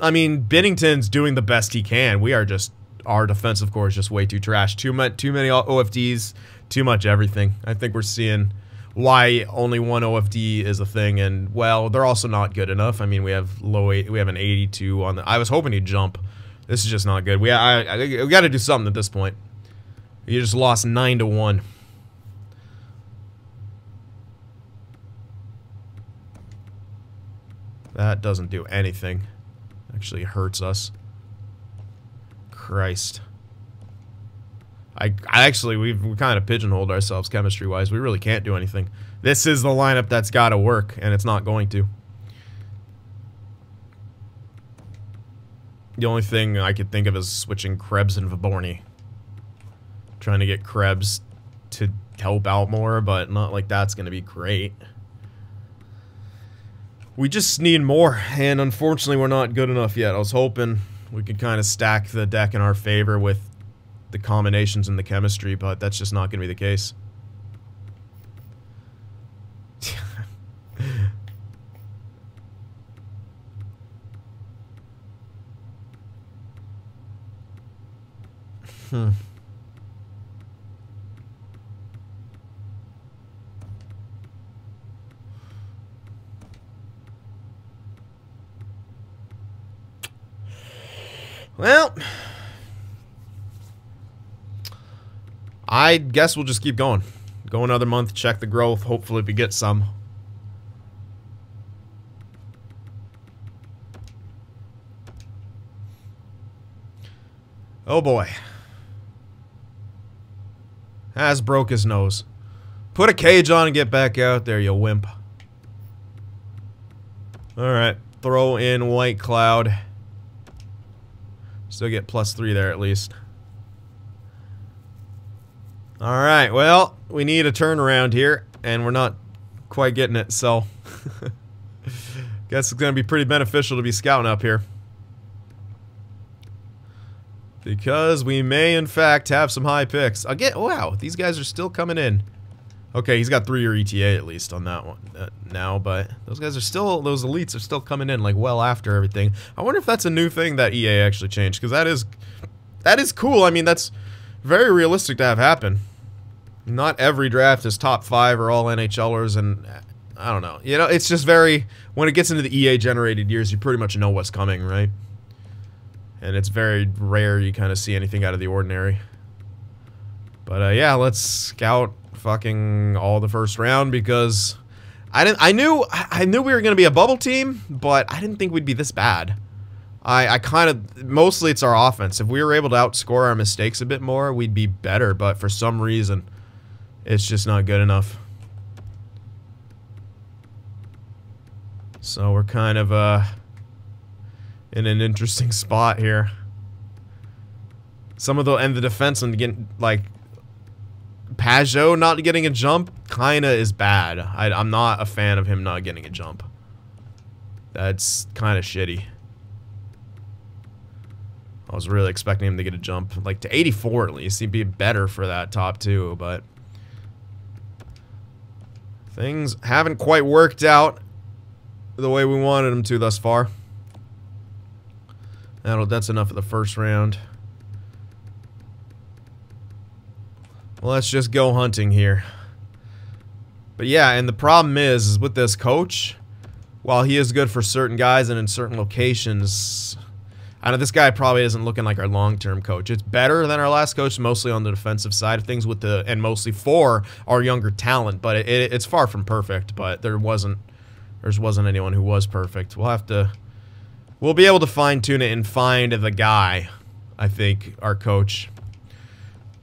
I mean, Bennington's doing the best he can. We are just... Our defensive core is just way too trash. Too many OFDs. Too much everything. I think we're seeing why only one OFD is a thing, and well, they're also not good enough. I mean, we have we have an 82 on the. I was hoping he'd jump. This is just not good. We got to do something at this point. You just lost 9-1. That doesn't do anything. Actually hurts us. Christ. I actually, we kind of pigeonholed ourselves chemistry-wise. We really can't do anything. This is the lineup that's got to work, and it's not going to. The only thing I could think of is switching Krebs and Viborny. Trying to get Krebs to help out more, but not like that's going to be great. We just need more, and unfortunately we're not good enough yet. I was hoping we could kind of stack the deck in our favor with the combinations and the chemistry, but that's just not going to be the case. Well, I guess we'll just keep going. Go another month, check the growth, hopefully we get some. Oh boy. Has broke his nose. Put a cage on and get back out there, you wimp. Alright, throw in White Cloud. Still get +3 there at least. Alright, well, we need a turnaround here, and we're not quite getting it, so... Guess it's going to be pretty beneficial to be scouting up here. Because we may, in fact, have some high picks. Again, wow, these guys are still coming in. Okay, he's got 3-year ETA at least on that one now, but those guys are still, those elites are still coming in, like, well after everything. I wonder if that's a new thing that EA actually changed, because that is cool. I mean, that's very realistic to have happen. Not every draft is top 5 or all NHLers, and I don't know. You know, it's just very, when it gets into the EA-generated years, you pretty much know what's coming, right? And it's very rare you kind of see anything out of the ordinary. But, yeah, let's scout fucking all the first round, because I knew we were going to be a bubble team, but I didn't think we'd be this bad. I kind of, mostly it's our offense. If we were able to outscore our mistakes a bit more, we'd be better, but for some reason, it's just not good enough. So we're kind of, in an interesting spot here. Some of the defense and getting like Pajot not getting a jump kinda is bad. I'm not a fan of him not getting a jump. That's kinda shitty. I was really expecting him to get a jump, like to 84 at least. He'd be better for that top two, but things haven't quite worked out the way we wanted them to thus far. That's enough of the first round. Well, let's just go hunting here. But yeah, and the problem is with this coach, while he is good for certain guys and in certain locations, I know this guy probably isn't looking like our long-term coach. It's better than our last coach, mostly on the defensive side of things, with and mostly for our younger talent. But it's far from perfect. But there wasn't anyone who was perfect. We'll be able to fine-tune it and find the guy. I think our coach.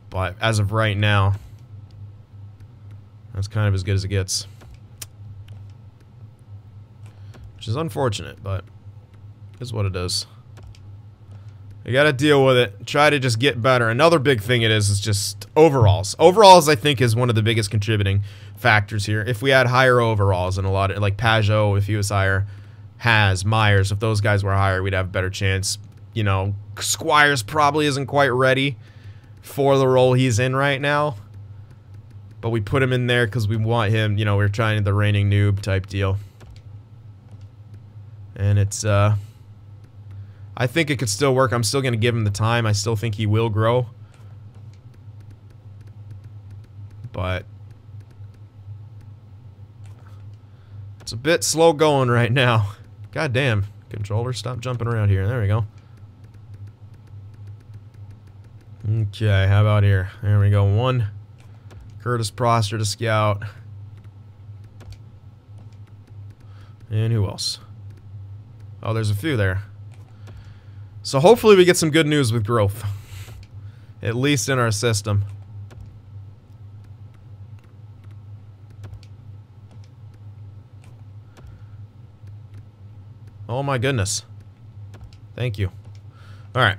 But as of right now, that's kind of as good as it gets. Which is unfortunate, but is what it is. You gotta deal with it. Try to just get better. Another big thing is just overalls. Overalls, I think, is one of the biggest contributing factors here. If we had higher overalls and a lot of, like Pajot, if he was higher, Myers, if those guys were higher, we'd have a better chance. You know, Squires probably isn't quite ready for the role he's in right now. But we put him in there because we want him, you know, we're trying the reigning noob type deal. And it's, I think it could still work. I'm still going to give him the time. I still think he will grow. But it's a bit slow going right now. God damn. Controller, stop jumping around here. There we go. Okay, how about here? There we go. One. Curtis Proster to scout. And who else? Oh, there's a few there. So hopefully we get some good news with growth. At least in our system. Oh my goodness. Thank you. Alright.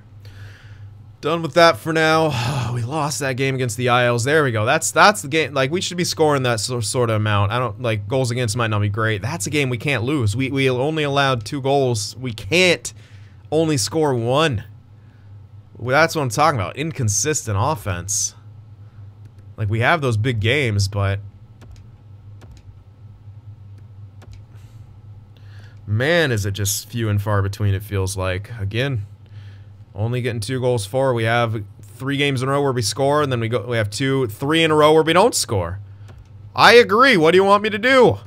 Done with that for now. We lost that game against the Isles. There we go. That's the game. Like, we should be scoring that sort of amount. I don't, like, goals against might not be great. That's a game we can't lose. We only allowed 2 goals. We can't only score 1. Well, that's what I'm talking about. Inconsistent offense. Like, we have those big games, but man, is it just few and far between, it feels like. Again, only getting 2 goals for. We have 3 games in a row where we score, and then we have 3 in a row where we don't score. I agree. What do you want me to do?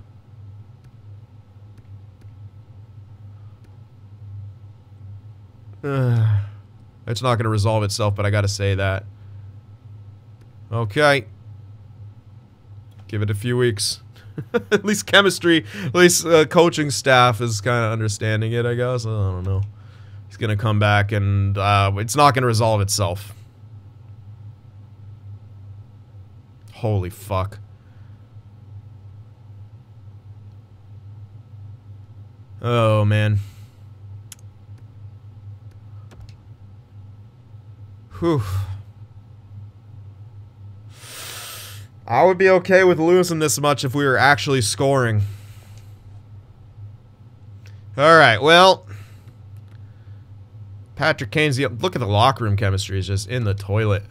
It's not going to resolve itself, but I got to say that. Okay. Give it a few weeks. At least chemistry, at least coaching staff is kind of understanding it, I guess. I don't know. He's going to come back and it's not going to resolve itself. Holy fuck. Oh, man. Whew. I would be okay with losing this much if we were actually scoring. Alright, well. Patrick Kane's look at the locker room chemistry is just in the toilet.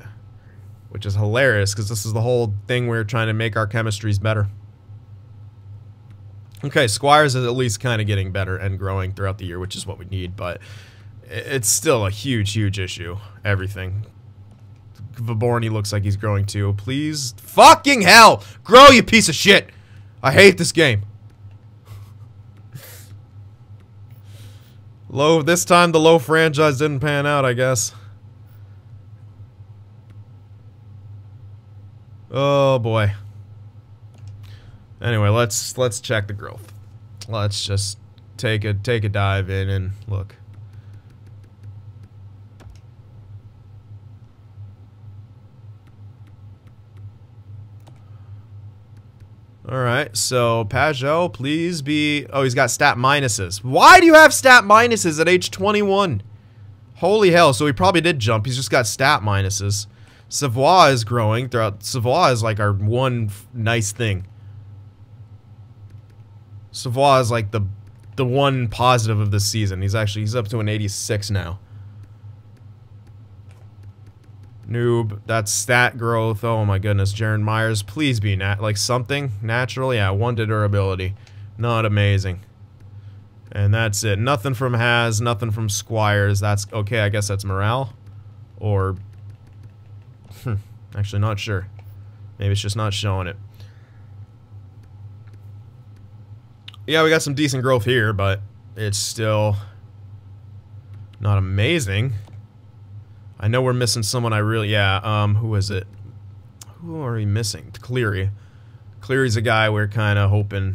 Which is hilarious, because this is the whole thing we're trying to make our chemistries better. Okay, Squires is at least kind of getting better and growing throughout the year, which is what we need, but it's still a huge, huge issue. Everything. Vaborny looks like he's growing too. Please. Fucking hell! Grow, you piece of shit! I hate this game. This time the low franchise didn't pan out, I guess. Oh boy. Anyway, let's check the growth. Let's just take a dive in and look. Alright, so Pajot, please be... Oh, he's got stat minuses. Why do you have stat minuses at age 21? Holy hell, so he probably did jump. He's just got stat minuses. Savoie is growing throughout. Savoie is like our one nice thing. Savoie is like the one positive of this season. He's up to an 86 now. Noob, that's stat growth. Oh my goodness, Jaron Myers, please be like something natural. Yeah, 1 to durability. Not amazing. And that's it. Nothing from Has, nothing from Squires. That's okay. I guess that's morale, or actually not sure. Maybe it's just not showing it. Yeah, we got some decent growth here, but it's still not amazing. I know we're missing someone I really... Yeah, who is it? Who are we missing? Cleary. Cleary's a guy we're kind of hoping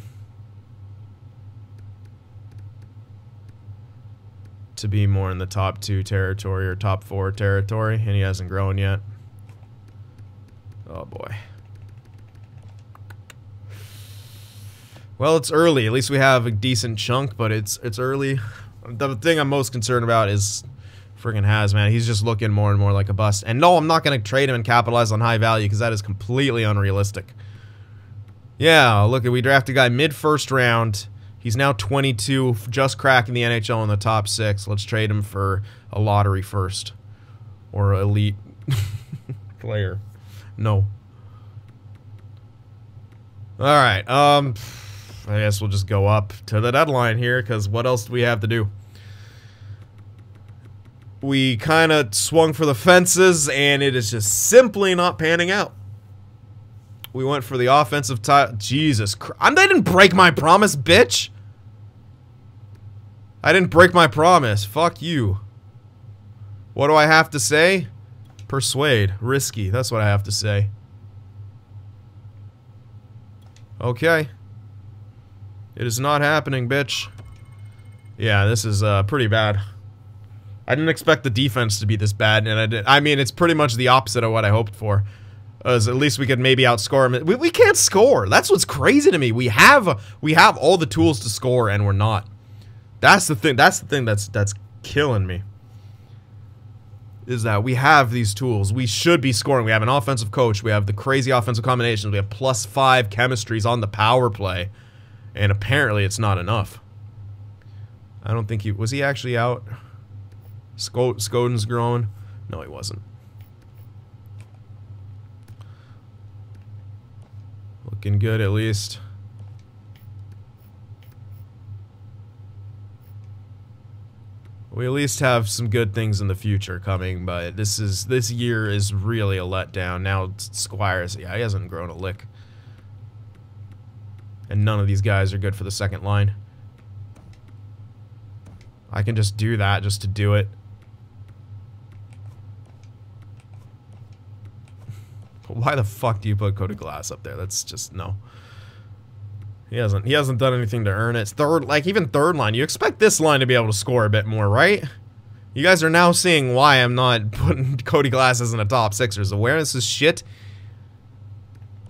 to be more in the top 2 territory or top 4 territory, and he hasn't grown yet. Oh boy. Well, it's early. At least we have a decent chunk, but it's early. The thing I'm most concerned about is friggin' Has, man. He's just looking more and more like a bust. And no, I'm not going to trade him and capitalize on high value because that is completely unrealistic. Yeah, look, we drafted a guy mid-first round. He's now 22, just cracking the NHL in the top 6. Let's trade him for a lottery first. Or elite player. No. Alright, I guess we'll just go up to the deadline here, because what else do we have to do? We kind of swung for the fences, and it is just simply not panning out. We went for the offensive title. Jesus Christ. I didn't break my promise, bitch! I didn't break my promise. Fuck you. What do I have to say? Persuade. Risky. That's what I have to say. Okay. It is not happening, bitch. Yeah, this is pretty bad. I didn't expect the defense to be this bad, and I mean, it's pretty much the opposite of what I hoped for. As at least we could maybe outscore them. We can't score. That's what's crazy to me. We have all the tools to score, and we're not. That's the thing. That's the thing that's killing me. Is that we have these tools. We should be scoring. We have an offensive coach. We have the crazy offensive combinations. We have +5 chemistries on the power play, and apparently it's not enough. I don't think was he actually out? Skoden's growing. No, he wasn't. Looking good, at least. We at least have some good things in the future coming, but this year is really a letdown. Now Squires, yeah, he hasn't grown a lick. And none of these guys are good for the second line. I can just do that just to do it. Why the fuck do you put Cody Glass up there? That's just no. He hasn't done anything to earn it. Third, like even third line, you expect this line to be able to score a bit more, right? You guys are now seeing why I'm not putting Cody Glass as in a top 6ers. Awareness is shit.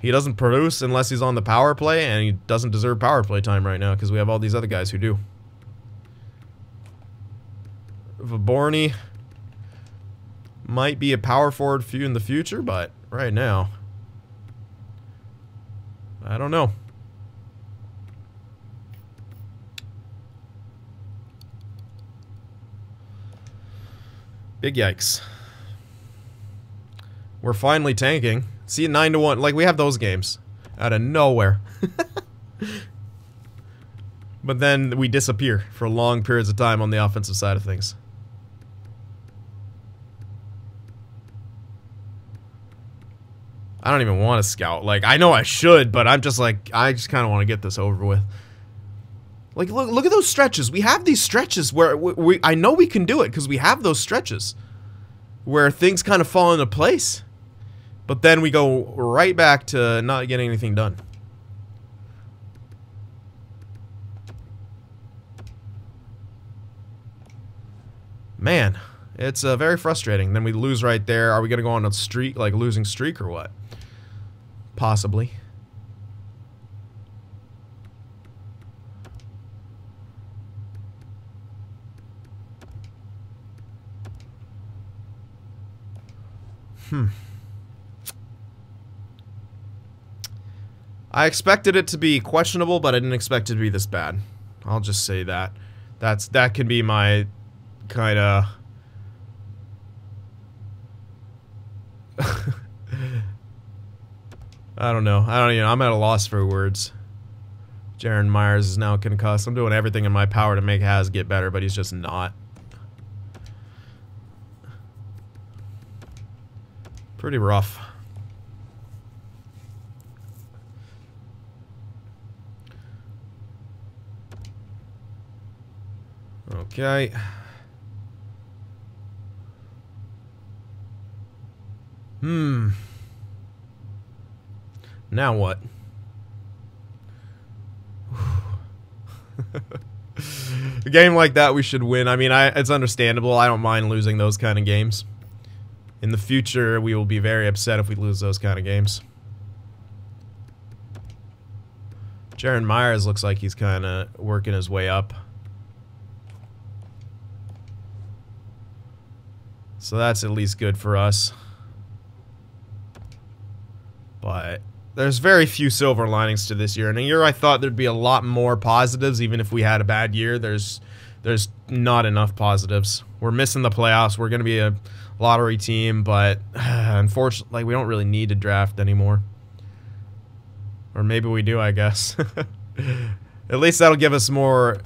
He doesn't produce unless he's on the power play, and he doesn't deserve power play time right now because we have all these other guys who do. Vaborny might be a power forward for you in the future, but right now, I don't know. Big yikes. We're finally tanking. See, 9-1. Like, we have those games out of nowhere. But then we disappear for long periods of time on the offensive side of things. I don't even want to scout. Like, I know I should, but I'm just like, I just kind of want to get this over with. Like, look at those stretches. We have these stretches where I know we can do it because we have those stretches where things kind of fall into place. But then we go right back to not getting anything done. Man, it's very frustrating. Then we lose right there. Are we going to go on a streak, like losing streak or what? Possibly. I expected it to be questionable, but I didn't expect it to be this bad. I'll just say that. That can be my kind of... I don't know. I'm at a loss for words. Jaron Myers is now concussed. I'm doing everything in my power to make Haz get better, but he's just not. Pretty rough. Okay. Now what? A game like that we should win. I mean, it's understandable. I don't mind losing those kind of games. In the future, we will be very upset if we lose those kind of games. Jaron Myers looks like he's kind of working his way up. So that's at least good for us. But there's very few silver linings to this year. In a year I thought there'd be a lot more positives, even if we had a bad year. There's not enough positives. We're missing the playoffs. We're going to be a lottery team, but unfortunately, we don't really need to draft anymore. Or maybe we do, I guess. At least that'll give us more...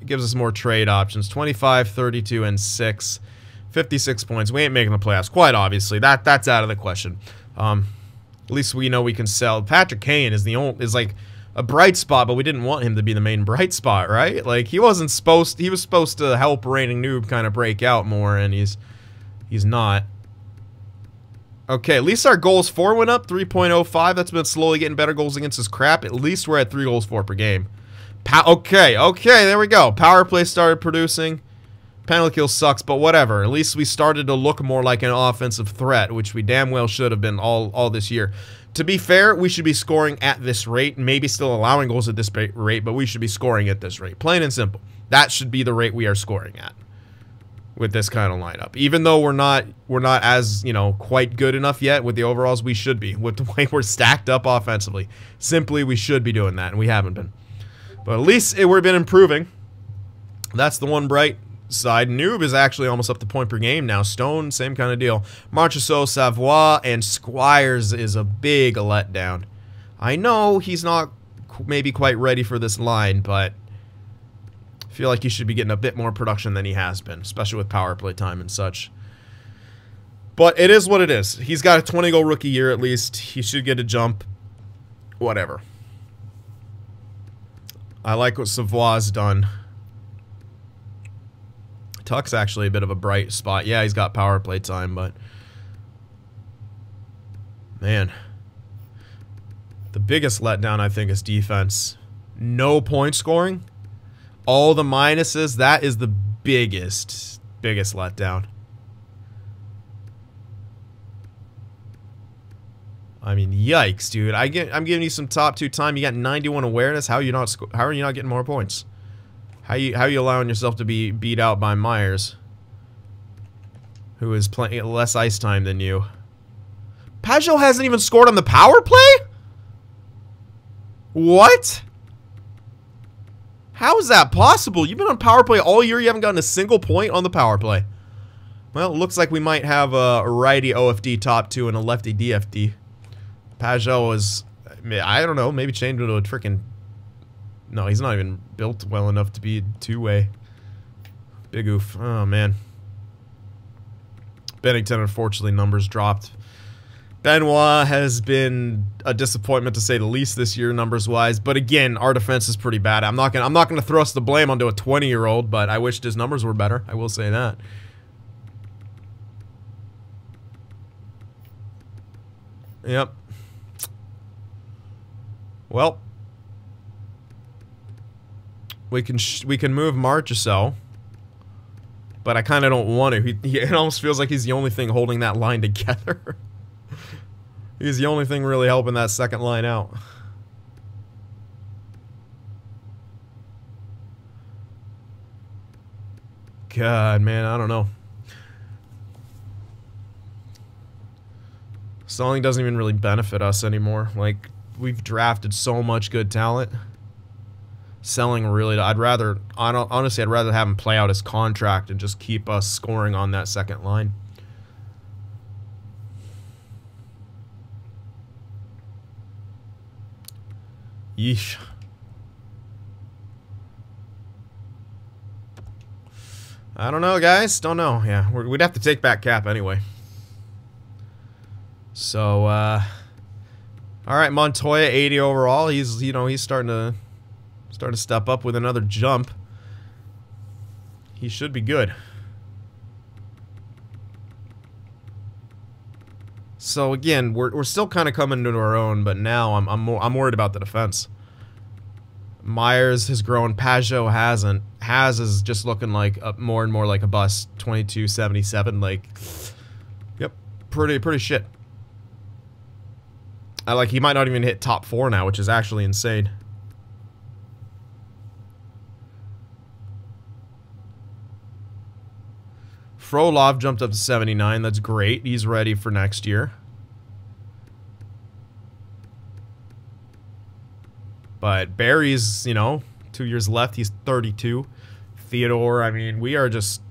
gives us more trade options. 25, 32, and 6. 56 points. We ain't making the playoffs, quite obviously. That's out of the question. At least we know we can sell. Patrick Kane is like a bright spot, but we didn't want him to be the main bright spot, right? Like he was supposed to help Reigning Noob kind of break out more, and he's not. Okay, at least our goals for went up 3.05. That's been slowly getting better. Goals against is crap. At least we're at 3 goals for per game. Okay, there we go. Power play started producing. Penalty kill sucks, but whatever. At least we started to look more like an offensive threat, which we damn well should have been all this year. To be fair, we should be scoring at this rate. Maybe still allowing goals at this rate, but we should be scoring at this rate. Plain and simple. That should be the rate we are scoring at with this kind of lineup. Even though we're not as, quite good enough yet with the overalls, we should be. With the way we're stacked up offensively. Simply, we should be doing that, and we haven't been. But at least we've been improving. That's the one bright side. Noob is actually almost up to point per game now. Stone, same kind of deal. Marchessault, Savoie, and Squires is a big letdown. I know he's not maybe quite ready for this line, but I feel like he should be getting a bit more production than he has been, especially with power play time and such. But it is what it is. He's got a 20-goal rookie year at least. He should get a jump. Whatever. I like what Savoie's done. Tuck's actually a bit of a bright spot. Yeah, he's got power play time, but man, the biggest letdown I think is defense. No point scoring, all the minuses. That is the biggest letdown. I mean, yikes, dude. I'm giving you some top 2 time. You got 91 awareness. How are you not getting more points? How you allowing yourself to be beat out by Myers, who is playing less ice time than you? Pajot hasn't even scored on the power play? What? How is that possible? You've been on power play all year. You haven't gotten a single point on the power play. Well, it looks like we might have a righty OFD top 2 and a lefty DFD. Pajot is, I don't know, maybe changed into a freaking... No, he's not even built well enough to be 2-way. Big oof. Oh, man. Bennington, unfortunately, numbers dropped. Benoit has been a disappointment to say the least this year, numbers-wise. But again, our defense is pretty bad. I'm not gonna thrust the blame onto a 20-year-old, but I wished his numbers were better. I will say that. Yep. Well. We can move Marchessault, but I kind of don't want to. It almost feels like he's the only thing holding that line together. He's the only thing really helping that second line out. God, man, I don't know. Selling doesn't even really benefit us anymore. Like, we've drafted so much good talent. Selling really, honestly, I'd rather have him play out his contract and just keep us scoring on that second line. Yeesh. I don't know, guys. Don't know. Yeah, we'd have to take back Cap anyway. So, all right, Montoya, 80 overall. He's, you know, he's starting to step up with another jump. He should be good. So again, we're still kind of coming into our own, but now I'm worried about the defense. Myers has grown, Pajot hasn't. Has is just looking like more and more like a bust. 22.77, like, yep, pretty shit. He might not even hit top 4 now, which is actually insane. Frolov jumped up to 79. That's great. He's ready for next year. But Barry's, you know, 2 years left. He's 32. Theodore, I mean, we are just...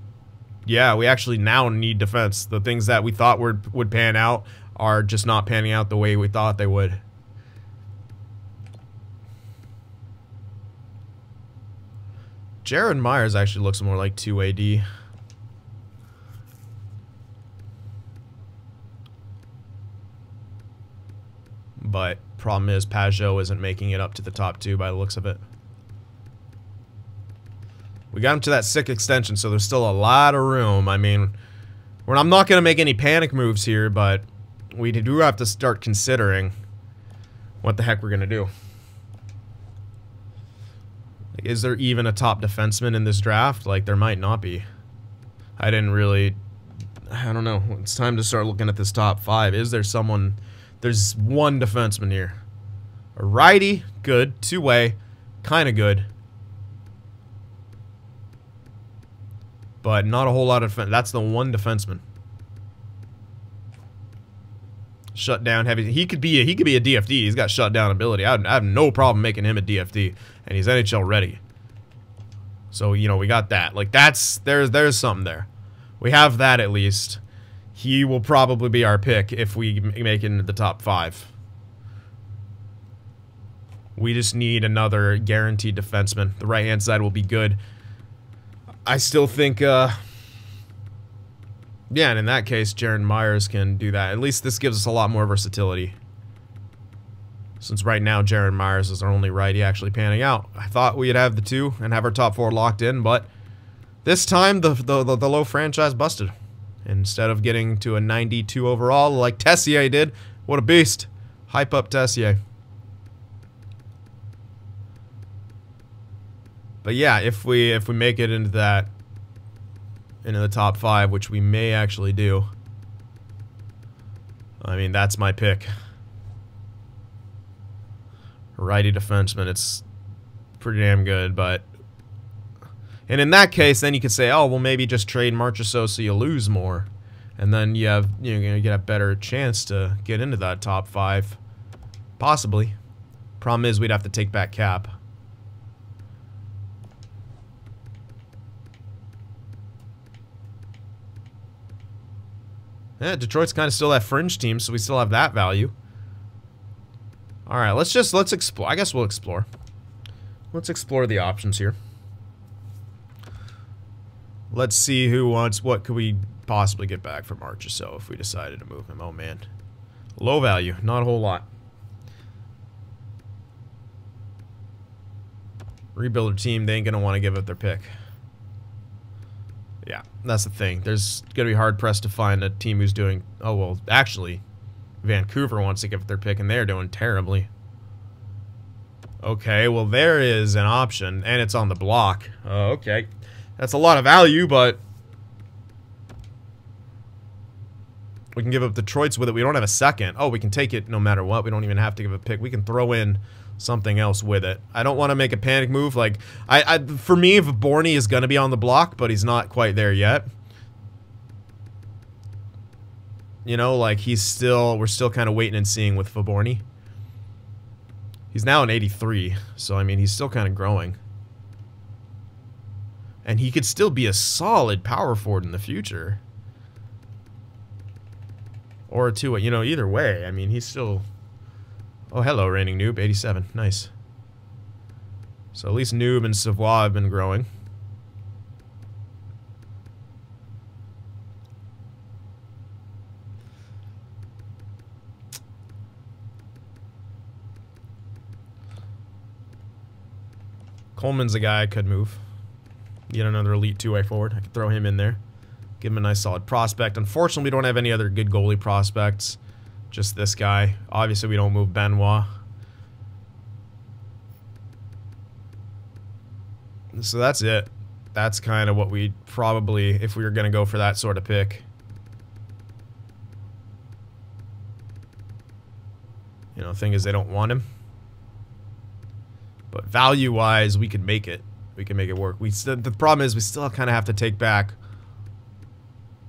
Yeah, we actually now need defense. The things that we thought would pan out are just not panning out the way we thought they would. Jared Myers actually looks more like 2 AD. But problem is Pajot isn't making it up to the top 2 by the looks of it. We got him to that 6th extension, so there's still a lot of room. I mean, I'm not going to make any panic moves here, but we do have to start considering what the heck we're going to do. Like, is there even a top defenseman in this draft? Like, there might not be. I don't know. It's time to start looking at this top 5. Is there someone... There's one defenseman here. A righty, good. Two-way, kind of good. But not a whole lot of defense. That's the one defenseman. Shut down heavy. He could be a DFD. He's got shutdown ability. I have no problem making him a DFD, and he's NHL ready. So, you know, we got that. Like, there's something there. We have that at least. He will probably be our pick if we make it into the top 5. We just need another guaranteed defenseman. The right-hand side will be good. I still think, yeah, and in that case, Jared Myers can do that. At least this gives us a lot more versatility. Since right now, Jared Myers is our only righty actually panning out. I thought we'd have the 2 and have our top 4 locked in, but this time the low franchise busted. Instead of getting to a 92 overall like Tessier did. What a beast. Hype up Tessier. But yeah, if we make it into the top 5, which we may actually do, I mean, that's my pick. Righty defenseman, it's pretty damn good, but... And in that case, then you could say, oh, well, maybe just trade Marchessault so you lose more. And then you're going to get a better chance to get into that top 5. Possibly. Problem is, we'd have to take back Cap. Yeah, Detroit's kind of still that fringe team, so we still have that value. Alright, let's explore. I guess we'll explore. Let's explore the options here. Let's see who wants... What could we possibly get back from Marchessault if we decided to move him? Oh, man. Low value. Not a whole lot. Rebuilder team, they ain't going to want to give up their pick. Yeah, that's the thing. There's going to be hard-pressed to find a team who's doing... Oh, well, actually, Vancouver wants to give up their pick, and they're doing terribly. Okay, well, there is an option, and it's on the block. Okay. That's a lot of value, but... We can give up Detroit's with it. We don't have a second. Oh, we can take it no matter what. We don't even have to give a pick. We can throw in something else with it. I don't want to make a panic move. Like, for me, Borny is going to be on the block, but he's not quite there yet. You know, like we're still kind of waiting and seeing with Faborny. He's now an 83, so I mean, he's still kind of growing. And he could still be a solid power forward in the future. Or a two, you know, either way. I mean, he's still... Oh, hello, reigning noob, 87. Nice. So at least Noob and Savoie have been growing. Coleman's a guy I could move. Get another elite two-way forward. I could throw him in there. Give him a nice solid prospect. Unfortunately, we don't have any other good goalie prospects. Just this guy. Obviously, we don't move Benoit. So that's it. That's kind of what we probably, if we were going to go for that sort of pick. You know, the thing is they don't want him. But value-wise, we could make it. We can make it work. The problem is we still kind of have to take back.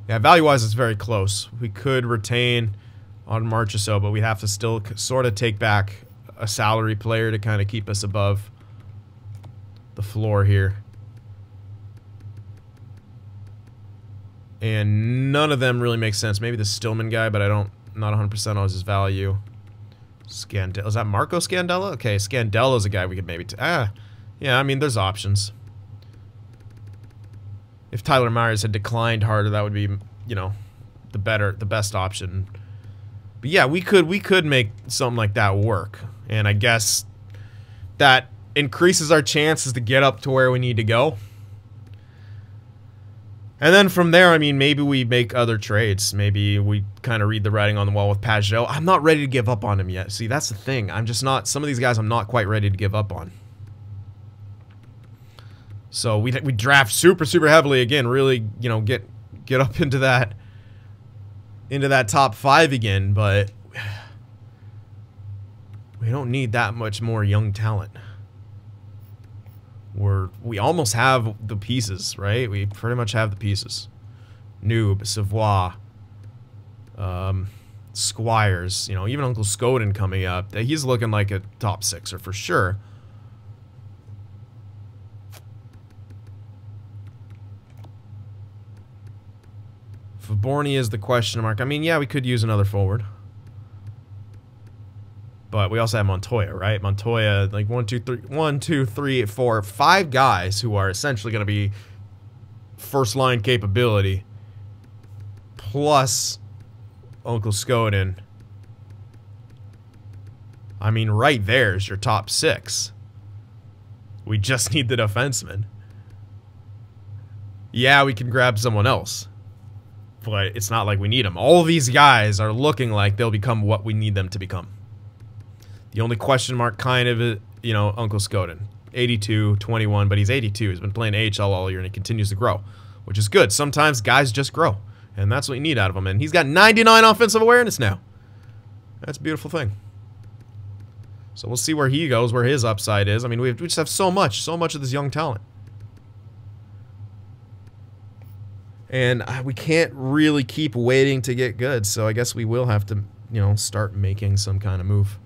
Yeah, value-wise, it's very close. We could retain on March or so, but we have to still sort of take back a salary player to kind of keep us above the floor here. And none of them really make sense. Maybe the Stillman guy, but not 100% on his value. Scandella. Is that Marco Scandella? Okay, Scandella's a guy we could maybe... yeah, I mean, there's options. If Tyler Myers had declined harder, that would be, you know, the best option. But yeah, we could make something like that work. And I guess that increases our chances to get up to where we need to go. And then from there, I mean, maybe we make other trades. Maybe we kind of read the writing on the wall with Pajot. I'm not ready to give up on him yet. See, that's the thing. I'm just not... Some of these guys I'm not quite ready to give up on. So we draft super heavily again. Really, you know, get up into that top 5 again. But we don't need that much more young talent. We almost have the pieces, right? We pretty much have the pieces. Noob, Savoie, Squires, you know, even Uncle Scoden coming up. He's looking like a top 6er for sure. Faborny is the question mark. I mean, yeah, we could use another forward. But we also have Montoya, right? Montoya, like 1, 2, 3, 4, 5 guys who are essentially going to be first-line capability. Plus Uncle Scoden. I mean, right there's your top 6. We just need the defenseman. Yeah, we can grab someone else. But it's not like we need them. All these guys are looking like they'll become what we need them to become. The only question mark kind of, you know, Uncle Scoden. 82, 21, but he's 82. He's been playing AHL all year and he continues to grow, which is good. Sometimes guys just grow, and that's what you need out of him. And he's got 99 offensive awareness now. That's a beautiful thing. So we'll see where he goes, where his upside is. I mean, we just have so much of this young talent. And we can't really keep waiting to get good, so I guess we will have to, you know, start making some kind of move.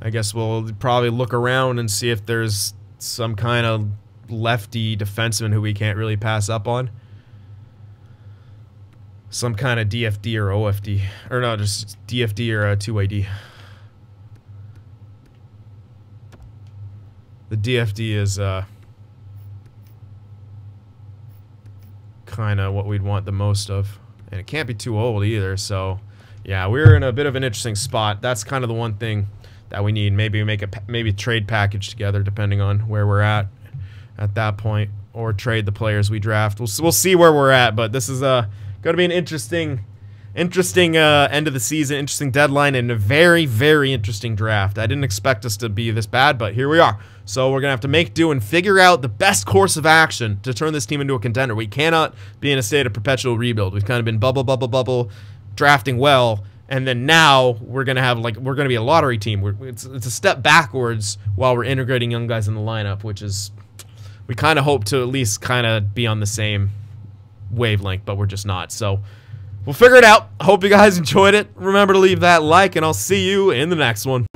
I guess we'll probably look around and see if there's some kind of lefty defenseman who we can't really pass up on. Some kind of DFD or OFD. Or no, just DFD or a two-way D. The DFD is kind of what we'd want the most of. And it can't be too old either, so... Yeah, we're in a bit of an interesting spot. That's kind of the one thing that we need. Maybe make a trade package together, depending on where we're at that point, or trade the players we draft. We'll see where we're at, but this is going to be an interesting end of the season, interesting deadline, and a very interesting draft. I didn't expect us to be this bad, but here we are. So we're gonna have to make do and figure out the best course of action to turn this team into a contender. We cannot be in a state of perpetual rebuild. We've kind of been bubble, drafting well. And then now we're gonna be a lottery team. It's a step backwards while we're integrating young guys in the lineup, which is we kind of hope to at least kind of be on the same wavelength, but we're just not. So we'll figure it out. I hope you guys enjoyed it. Remember to leave that like, and I'll see you in the next one.